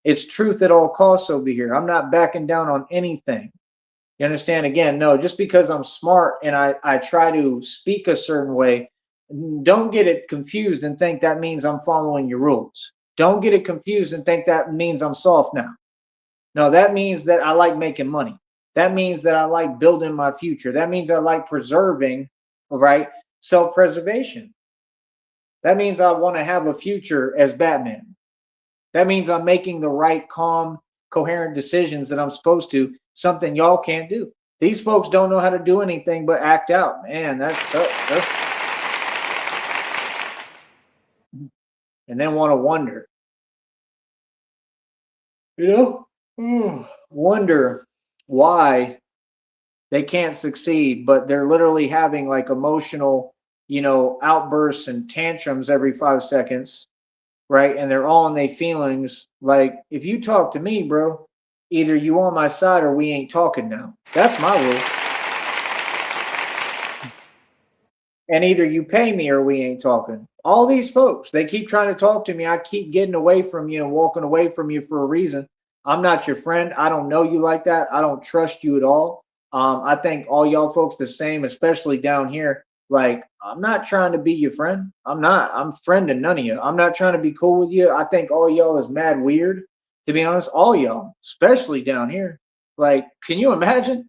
It's truth at all costs over here. I'm not backing down on anything. You understand? Again, no, just because I'm smart and I try to speak a certain way, don't get it confused and think that means I'm following your rules. Don't get it confused and think that means I'm soft now. No, that means that I like making money. That means that I like building my future. That means I like preserving, right? Self-preservation. That means I want to have a future as Batman. That means I'm making the right, calm, coherent decisions that I'm supposed to, something y'all can't do. These folks don't know how to do anything but act out. Man, that's and then want to wonder, you wonder why they can't succeed, but they're literally having like emotional, outbursts and tantrums every 5 seconds. right? And they're all in their feelings. Like, if you talk to me, bro, either you on my side or we ain't talking now. That's my rule. And either you pay me or we ain't talking. All these folks, they keep trying to talk to me. I keep getting away from you and walking away from you for a reason. I'm not your friend. I don't know you like that. I don't trust you at all. I think all y'all folks the same, especially down here. Like, I'm not trying to be your friend. I'm not. I'm friending none of you. I'm not trying to be cool with you. I think all y'all is mad weird, to be honest. All y'all, especially down here. Like, can you imagine?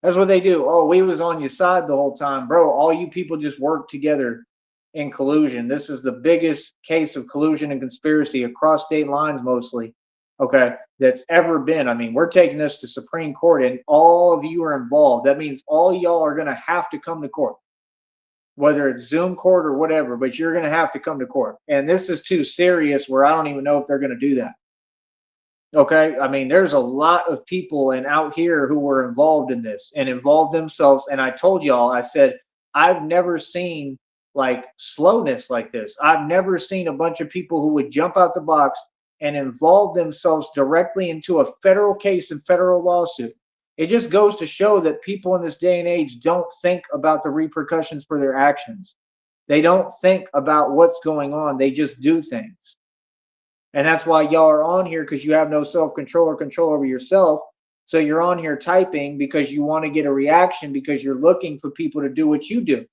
That's what they do. Oh, we was on your side the whole time, bro. All you people just work together in collusion. This is the biggest case of collusion and conspiracy across state lines, mostly. Okay, that's ever been. I mean, we're taking this to Supreme Court, and all of you are involved. That means all y'all are gonna have to come to court, whether it's Zoom court or whatever. But you're gonna have to come to court, and this is too serious where I don't even know if they're gonna do that. Okay. I mean, there's a lot of people and out here who were involved in this and involved themselves. And I told y'all, I said, I've never seen like slowness like this. I've never seen a bunch of people who would jump out the box and involve themselves directly into a federal case and federal lawsuit. It just goes to show that people in this day and age don't think about the repercussions for their actions. They don't think about what's going on. They just do things. And that's why y'all are on here, because you have no self-control or control over yourself. So you're on here typing because you want to get a reaction, because you're looking for people to do what you do,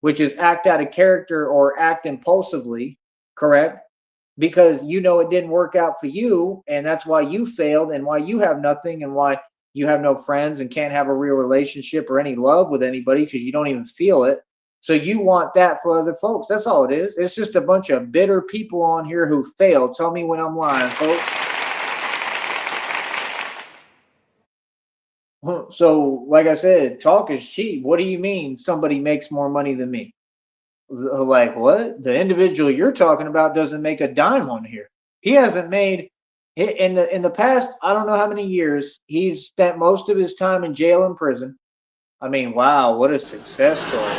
which is act out of character or act impulsively, correct? Because you know it didn't work out for you, and that's why you failed and why you have nothing and why you have no friends and can't have a real relationship or any love with anybody because you don't even feel it. So you want that for other folks. That's all it is. It's just a bunch of bitter people on here who failed. Tell me when I'm lying, folks. So, like I said, talk is cheap. What do you mean somebody makes more money than me? Like, what? The individual you're talking about doesn't make a dime on here. He hasn't made in the past, I don't know how many years, he's spent most of his time in jail and prison. I mean, wow, what a success story.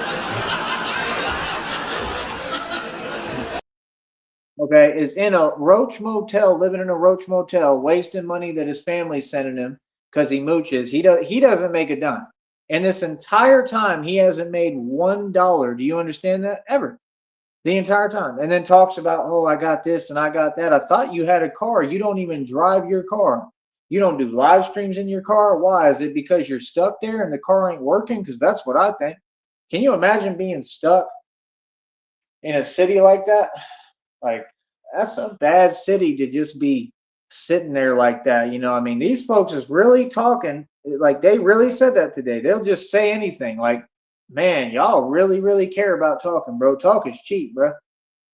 Okay, is in a Roach Motel, living in a Roach Motel, wasting money that his family's sending him because he mooches. He doesn't make a dime. And this entire time he hasn't made $1. Do you understand that? Ever. The entire time. And then talks about, oh, I got this and I got that. I thought you had a car. You don't even drive your car. You don't do live streams in your car. Why? Is it because you're stuck there and the car ain't working? Because that's what I think. Can you imagine being stuck in a city like that? Like, that's a bad city to just be sitting there like that. You know, I mean, these folks is really talking. Like, they really said that today. They'll just say anything. Like, man, y'all really, really care about talking, bro. Talk is cheap, bro.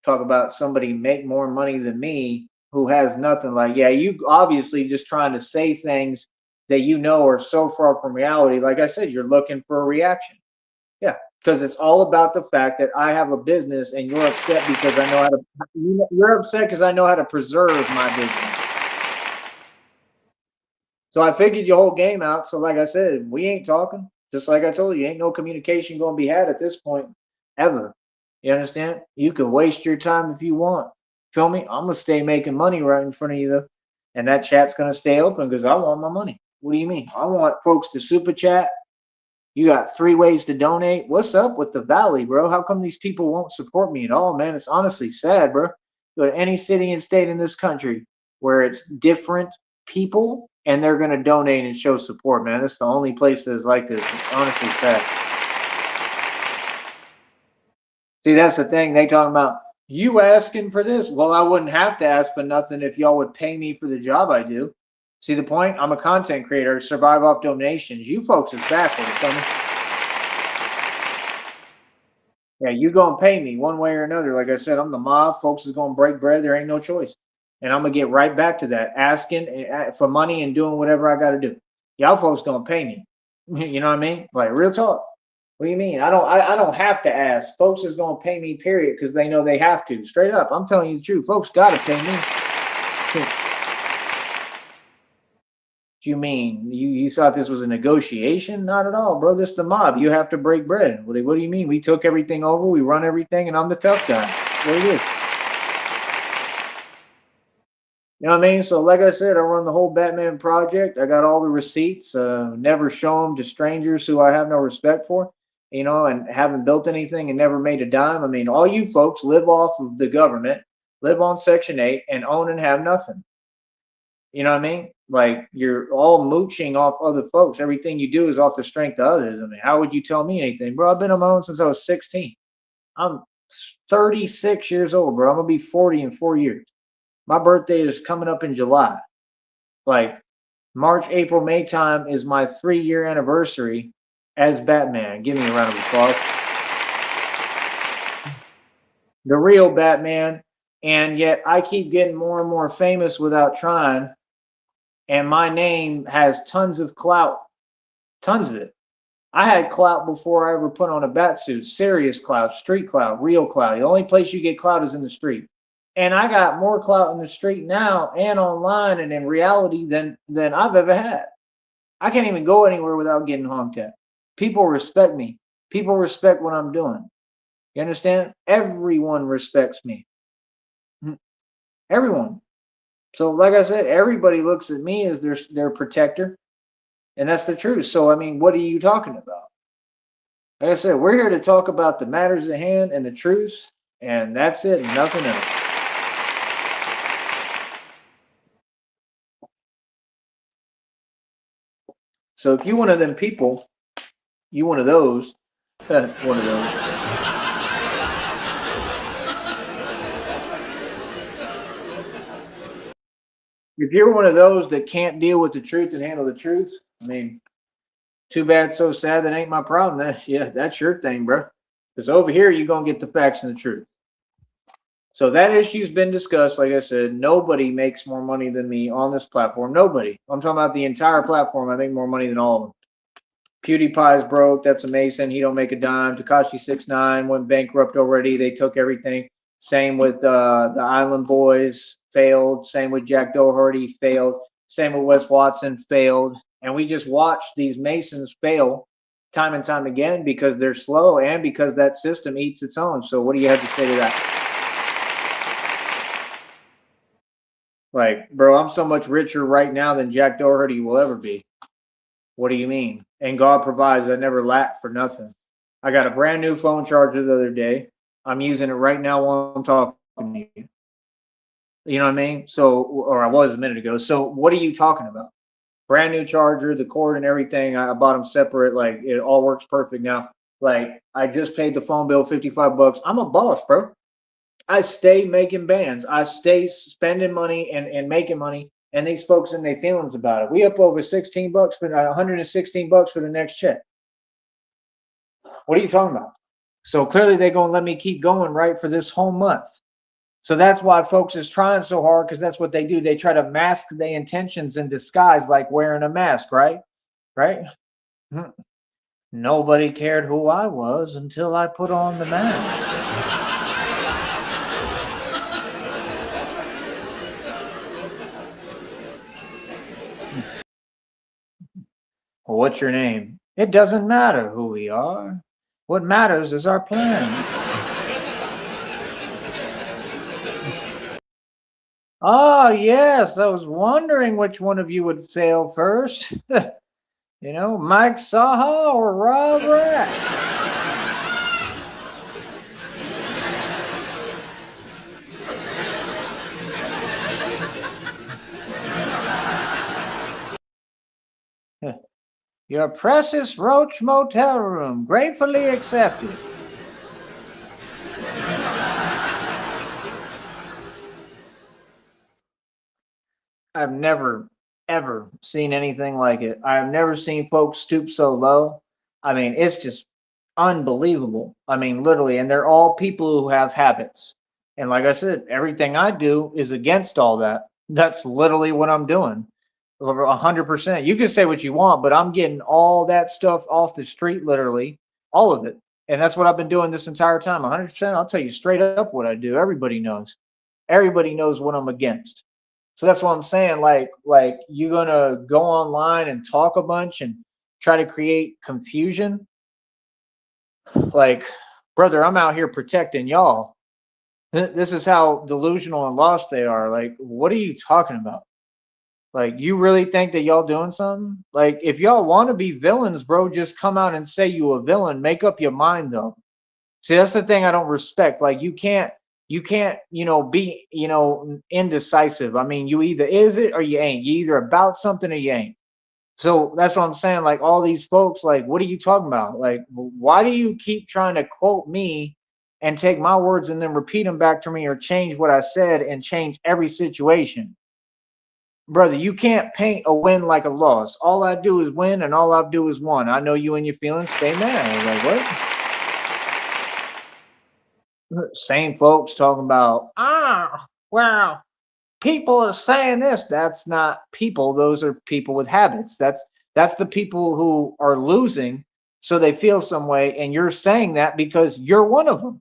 Talk about somebody make more money than me who has nothing. Like, yeah, you obviously just trying to say things that you know are so far from reality. Like I said, you're looking for a reaction. Yeah, because it's all about the fact that I have a business and you're upset because I know how to. You're upset because I know how to preserve my business. So I figured your whole game out. So like I said, we ain't talking. Just like I told you, ain't no communication going to be had at this point ever. You understand? You can waste your time if you want. Feel me? I'm gonna stay making money right in front of you though, and that chat's gonna stay open because I want my money. What do you mean? I want folks to super chat. You got 3 ways to donate. What's up with the Valley, bro? How come these people won't support me at all, man? It's honestly sad, bro. Go to any city and state in this country where it's different people and they're going to donate and show support, man. It's the only place that's like this. It's honestly sad. See, that's the thing. They talking about you asking for this. Well, I wouldn't have to ask for nothing if y'all would pay me for the job I do. See the point? I'm a content creator, survive off donations. You folks is backwards, yeah, you gonna pay me one way or another. Like I said, I'm the mob. Folks is gonna break bread. There ain't no choice. And I'm gonna get right back to that, asking for money and doing whatever I gotta do. Y'all folks gonna pay me. You know what I mean? Like, real talk. What do you mean? I don't have to ask. Folks is gonna pay me, period, because they know they have to. Straight up. I'm telling you the truth. Folks gotta pay me. You mean you thought this was a negotiation? Not at all, bro. This is the mob. You have to break bread. What do you mean? We took everything over. We run everything, and I'm the tough guy. What it is. You know what I mean? So, like I said, I run the whole Batman project. I got all the receipts. Never show them to strangers who I have no respect for. You know, and haven't built anything and never made a dime. I mean, all you folks live off of the government, live on Section 8, and own and have nothing. You know what I mean? Like you're all mooching off other folks. Everything you do is off the strength of others. I mean, how would you tell me anything, bro? I've been on my own since I was 16. I'm 36 years old, bro. I'm gonna be 40 in 4 years. My birthday is coming up in July. Like March, April, May time is my 3 year anniversary as Batman. Give me a round of applause. The real Batman. And yet I keep getting more and more famous without trying. And my name has tons of clout, tons of it. I had clout before I ever put on a bat suit. Serious clout, street clout, real clout. The only place you get clout is in the street. And I got more clout in the street now and online and in reality than I've ever had. I can't even go anywhere without getting honked at. People respect me. People respect what I'm doing. You understand? Everyone respects me. Everyone. So, like I said, everybody looks at me as their protector, and that's the truth. So, I mean, what are you talking about? Like I said, we're here to talk about the matters at hand and the truths, and that's it, and nothing else. So, if you one of them people, you one of those, one of those. If you're one of those that can't deal with the truth and handle the truth, I mean, too bad, so sad. That ain't my problem. That's your thing, bro. Because over here, you're gonna get the facts and the truth. So that issue's been discussed. Like I said, nobody makes more money than me on this platform. Nobody. I'm talking about the entire platform. I make more money than all of them. PewDiePie's broke. That's a Mason. He don't make a dime. Takashi 69 went bankrupt already. They took everything. Same with the Island Boys, failed. Same with Jack Doherty, failed. Same with Wes Watson, failed. And we just watch these Masons fail time and time again because they're slow and because that system eats its own. So what do you have to say to that? Like, bro, I'm so much richer right now than Jack Doherty will ever be. What do you mean? And God provides. I never lack for nothing. I got a brand new phone charger the other day. I'm using it right now while I'm talking to you. You know what I mean? So, or I was a minute ago. So, what are you talking about? Brand new charger, the cord and everything. I bought them separate. Like, it all works perfect now. Like, I just paid the phone bill, $55. I'm a boss, bro. I stay making bands. I stay spending money and making money. And these folks in their feelings about it. We up over $16 for $116 for the next check. What are you talking about? So clearly they're gonna let me keep going right for this whole month. So that's why folks is trying so hard because that's what they do. They try to mask their intentions in disguise, like wearing a mask, right? Right? Hmm. Nobody cared who I was until I put on the mask. Well, what's your name? It doesn't matter who we are. What matters is our plan. Ah, yes, I was wondering which one of you would fail first. Mike Saha or Rob Rack. Your precious Roach motel room, gratefully accepted. I've never, ever seen anything like it. I've never seen folks stoop so low. I mean, it's just unbelievable. I mean, literally, and they're all people who have habits. And like I said, everything I do is against all that. That's literally what I'm doing. 100%. You can say what you want, but I'm getting all that stuff off the street, literally, all of it. And that's what I've been doing this entire time. 100%. I'll tell you straight up what I do. Everybody knows. Everybody knows what I'm against. So that's what I'm saying. Like you're gonna go online and talk a bunch and try to create confusion. Like, brother, I'm out here protecting y'all. This is how delusional and lost they are. Like, what are you talking about? Like, you really think that y'all doing something? Like, if y'all want to be villains, bro, just come out and say you a villain. Make up your mind, though. See, that's the thing I don't respect. Like, you can't, be, indecisive. I mean, you either is it or you ain't. You either about something or you ain't. So that's what I'm saying. Like, all these folks, like, what are you talking about? Like, why do you keep trying to quote me and take my words and then repeat them back to me or change what I said and change every situation? Brother, you can't paint a win like a loss. All I do is win and all I do is won. I know you and your feelings. Stay mad. Like, what? Same folks talking about, well, people are saying this. That's not people. Those are people with habits. That's the people who are losing, so they feel some way, and you're saying that because you're one of them,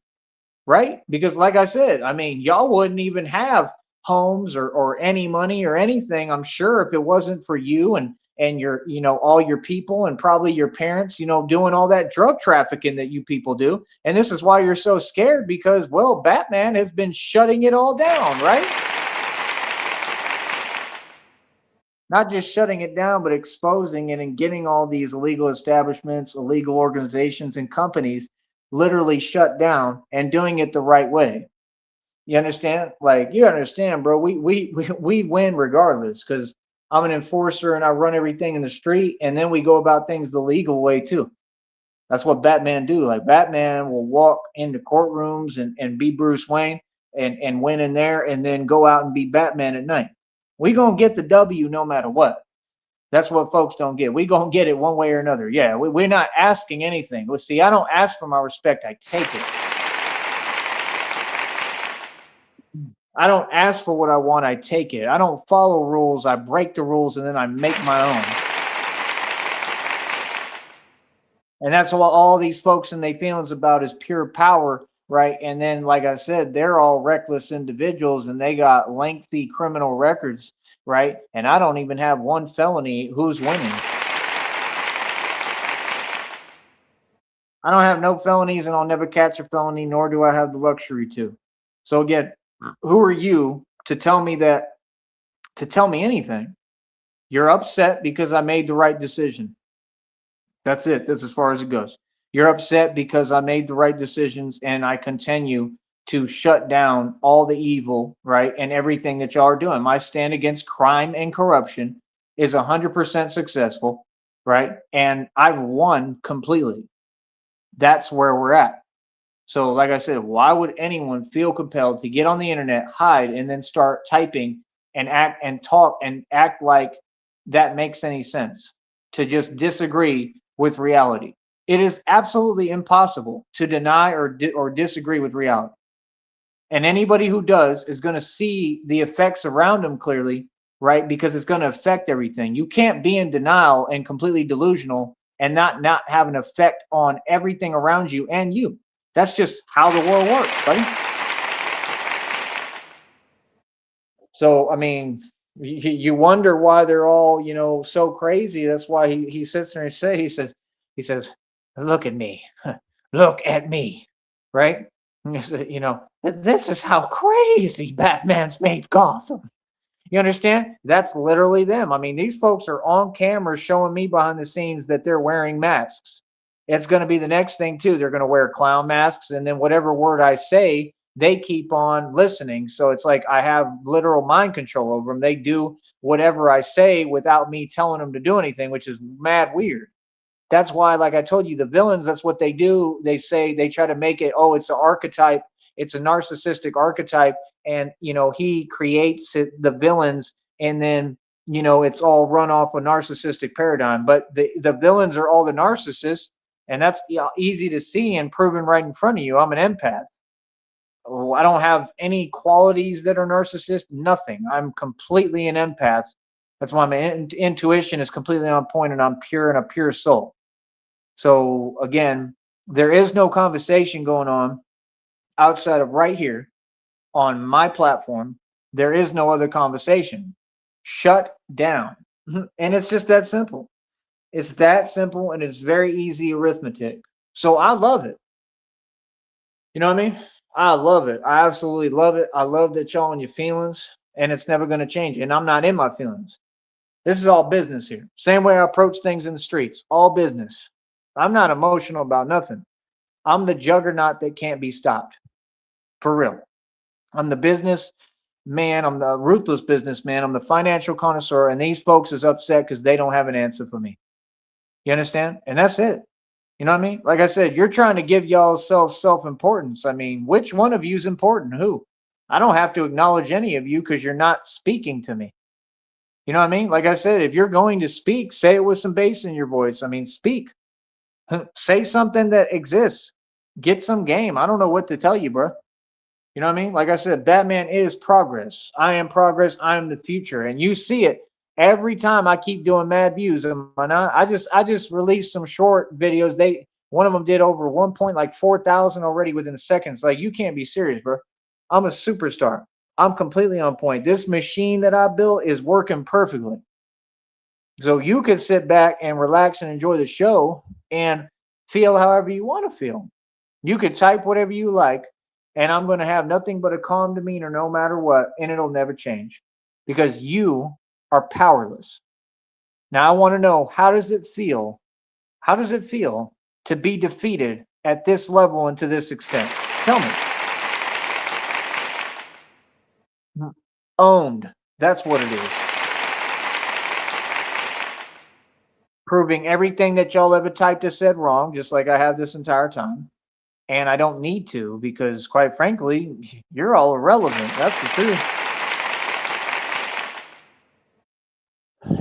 right? Because like I said, I mean, y'all wouldn't even have homes or any money or anything, I'm sure, if it wasn't for you and your, all your people and probably your parents, doing all that drug trafficking that you people do. And this is why you're so scared, because, well, Batman has been shutting it all down, right? Not just shutting it down, but exposing it and getting all these illegal establishments, illegal organizations, and companies literally shut down and doing it the right way. You understand? Like, you understand, bro. We win regardless, because I'm an enforcer and I run everything in the street, and then we go about things the legal way too. That's what Batman do. Like, Batman will walk into courtrooms and be Bruce Wayne and win in there, and then go out and be Batman at night. We gonna get the W no matter what. That's what folks don't get. We gonna get it one way or another. Yeah, we're not asking anything. Well, see, I don't ask for my respect. I take it. I don't ask for what I want. I take it. I don't follow rules. I break the rules and then I make my own. And that's what all these folks and they feelings about is pure power, right? And then, like I said, they're all reckless individuals and they got lengthy criminal records, right? And I don't even have one felony. Who's winning? I don't have no felonies and I'll never catch a felony, nor do I have the luxury to. So again, who are you to tell me that, to tell me anything? You're upset because I made the right decision. That's it. That's as far as it goes. You're upset because I made the right decisions and I continue to shut down all the evil, right? And everything that y'all are doing. My stand against crime and corruption is 100% successful, right? And I've won completely. That's where we're at. So, like I said, why would anyone feel compelled to get on the internet, hide, and then start typing and act and talk and act like that makes any sense? To just disagree with reality. It is absolutely impossible to deny or disagree with reality. And anybody who does is going to see the effects around them clearly, right? Because it's going to affect everything. You can't be in denial and completely delusional and not have an effect on everything around you and you. That's just how the world works, buddy. So, I mean, you wonder why they're all, so crazy. That's why he sits there and he says, look at me, look at me, right? And this is how crazy Batman's made Gotham. You understand? That's literally them. I mean, these folks are on camera showing me behind the scenes that they're wearing masks. It's going to be the next thing too. They're going to wear clown masks, and then whatever word I say, they keep on listening. So it's like I have literal mind control over them. They do whatever I say without me telling them to do anything, which is mad weird. That's why, like I told you, the villains, that's what they do. They say, they try to make it, oh, it's an archetype, it's a narcissistic archetype, and he creates the villains, and then it's all run off a narcissistic paradigm. But the villains are all the narcissists, and that's easy to see and proven right in front of you. I'm an empath. Oh, I don't have any qualities that are narcissist, nothing. I'm completely an empath. That's why my intuition is completely on point, and I'm pure and a pure soul. So again, there is no conversation going on outside of right here on my platform. There is no other conversation. Shut down. And it's just that simple. It's that simple, and it's very easy arithmetic. So I love it. You know what I mean? I love it. I absolutely love it. I love that y'all in your feelings, and it's never going to change. And I'm not in my feelings. This is all business here. Same way I approach things in the streets, all business. I'm not emotional about nothing. I'm the juggernaut that can't be stopped. For real. I'm the business man. I'm the ruthless businessman. I'm the financial connoisseur. And these folks is upset because they don't have an answer for me. You understand? And that's it. You know what I mean? Like I said, you're trying to give y'all self-importance. I mean, which one of you is important? Who? I don't have to acknowledge any of you because you're not speaking to me. You know what I mean? Like I said, if you're going to speak, say it with some bass in your voice. I mean, speak. Say something that exists. Get some game. I don't know what to tell you, bro. You know what I mean? Like I said, Batman is progress. I am progress. I am the future. And you see it every time I keep doing mad views. Am I not? I just released some short videos. One of them did over 4,000 already within seconds. Like, you can't be serious, bro. I'm a superstar. I'm completely on point. This machine that I built is working perfectly. So you could sit back and relax and enjoy the show and feel however you want to feel. You could type whatever you like, and I'm going to have nothing but a calm demeanor no matter what, and it'll never change because you are powerless. Now, I want to know, how does it feel? How does it feel to be defeated at this level and to this extent? Tell me. Owned. That's what it is. Proving everything that y'all ever typed or said wrong, just like I have this entire time. And I don't need to because, quite frankly, you're all irrelevant. That's the truth.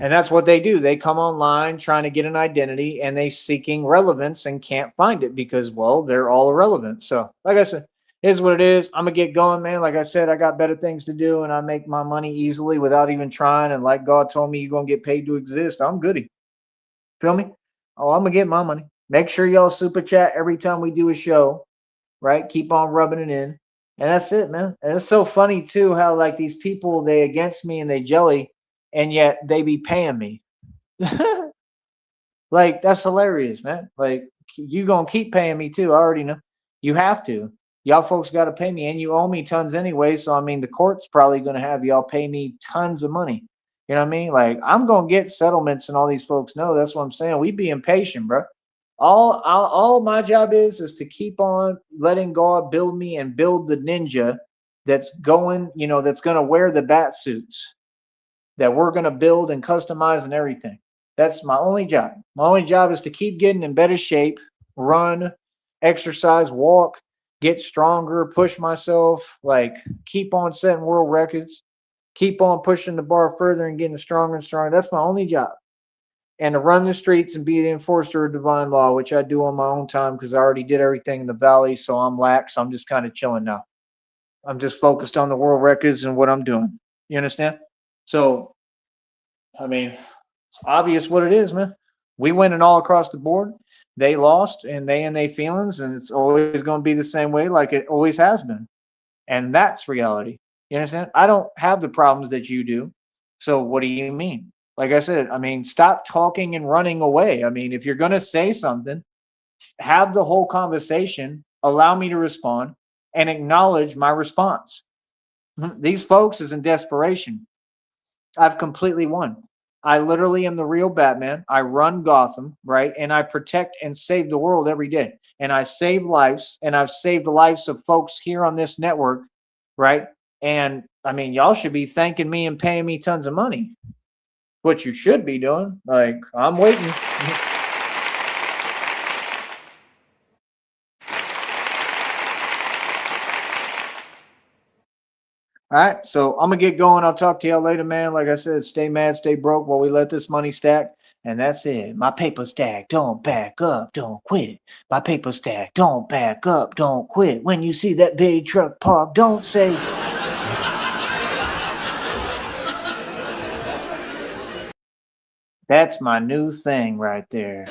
And that's what they do. They come online trying to get an identity and they seeking relevance and can't find it because, well, they're all irrelevant. So, like I said, here's what it is. I'm going to get going, man. Like I said, I got better things to do and I make my money easily without even trying. And like God told me, you're going to get paid to exist. I'm goody. Feel me? Oh, I'm going to get my money. Make sure y'all super chat every time we do a show, right? Keep on rubbing it in. And that's it, man. And it's so funny, too, how like these people, they against me and they jelly and yet they be paying me. Like, that's hilarious, man. Like, you gonna keep paying me too. I already know. You have to. Y'all folks got to pay me, and you owe me tons anyway. So I mean, the court's probably gonna have y'all pay me tons of money. You know what I mean? Like, I'm gonna get settlements, and all these folks know. That's what I'm saying. We be impatient, bro. All my job is to keep on letting God build me and build the ninja that's going, that's gonna wear the bat suits that we're gonna build and customize and everything. That's my only job. My only job is to keep getting in better shape, run, exercise, walk, get stronger, push myself, like keep on setting world records, keep on pushing the bar further and getting stronger and stronger. That's my only job. And to run the streets and be the enforcer of divine law, which I do on my own time because I already did everything in the valley, so I'm lax. I'm just kind of chilling now. I'm just focused on the world records and what I'm doing. You understand? So, I mean, it's obvious what it is, man. We winning all across the board. They lost, and they in their feelings, and it's always going to be the same way, like it always has been. And that's reality. You understand? I don't have the problems that you do. So what do you mean? Like I said, I mean, stop talking and running away. I mean, if you're going to say something, have the whole conversation, allow me to respond, and acknowledge my response. These folks is in desperation. I've completely won. I literally am the real Batman. I run Gotham, right? And I protect and save the world every day. And I save lives, and I've saved the lives of folks here on this network, right? And I mean, y'all should be thanking me and paying me tons of money. What you should be doing. Like, I'm waiting. All right, so I'm gonna get going. I'll talk to y'all later, man. Like I said, stay mad, stay broke while we let this money stack. And that's it. My paper stack, don't back up, don't quit. My paper stack, don't back up, don't quit. When you see that big truck parked, don't say. That's my new thing right there.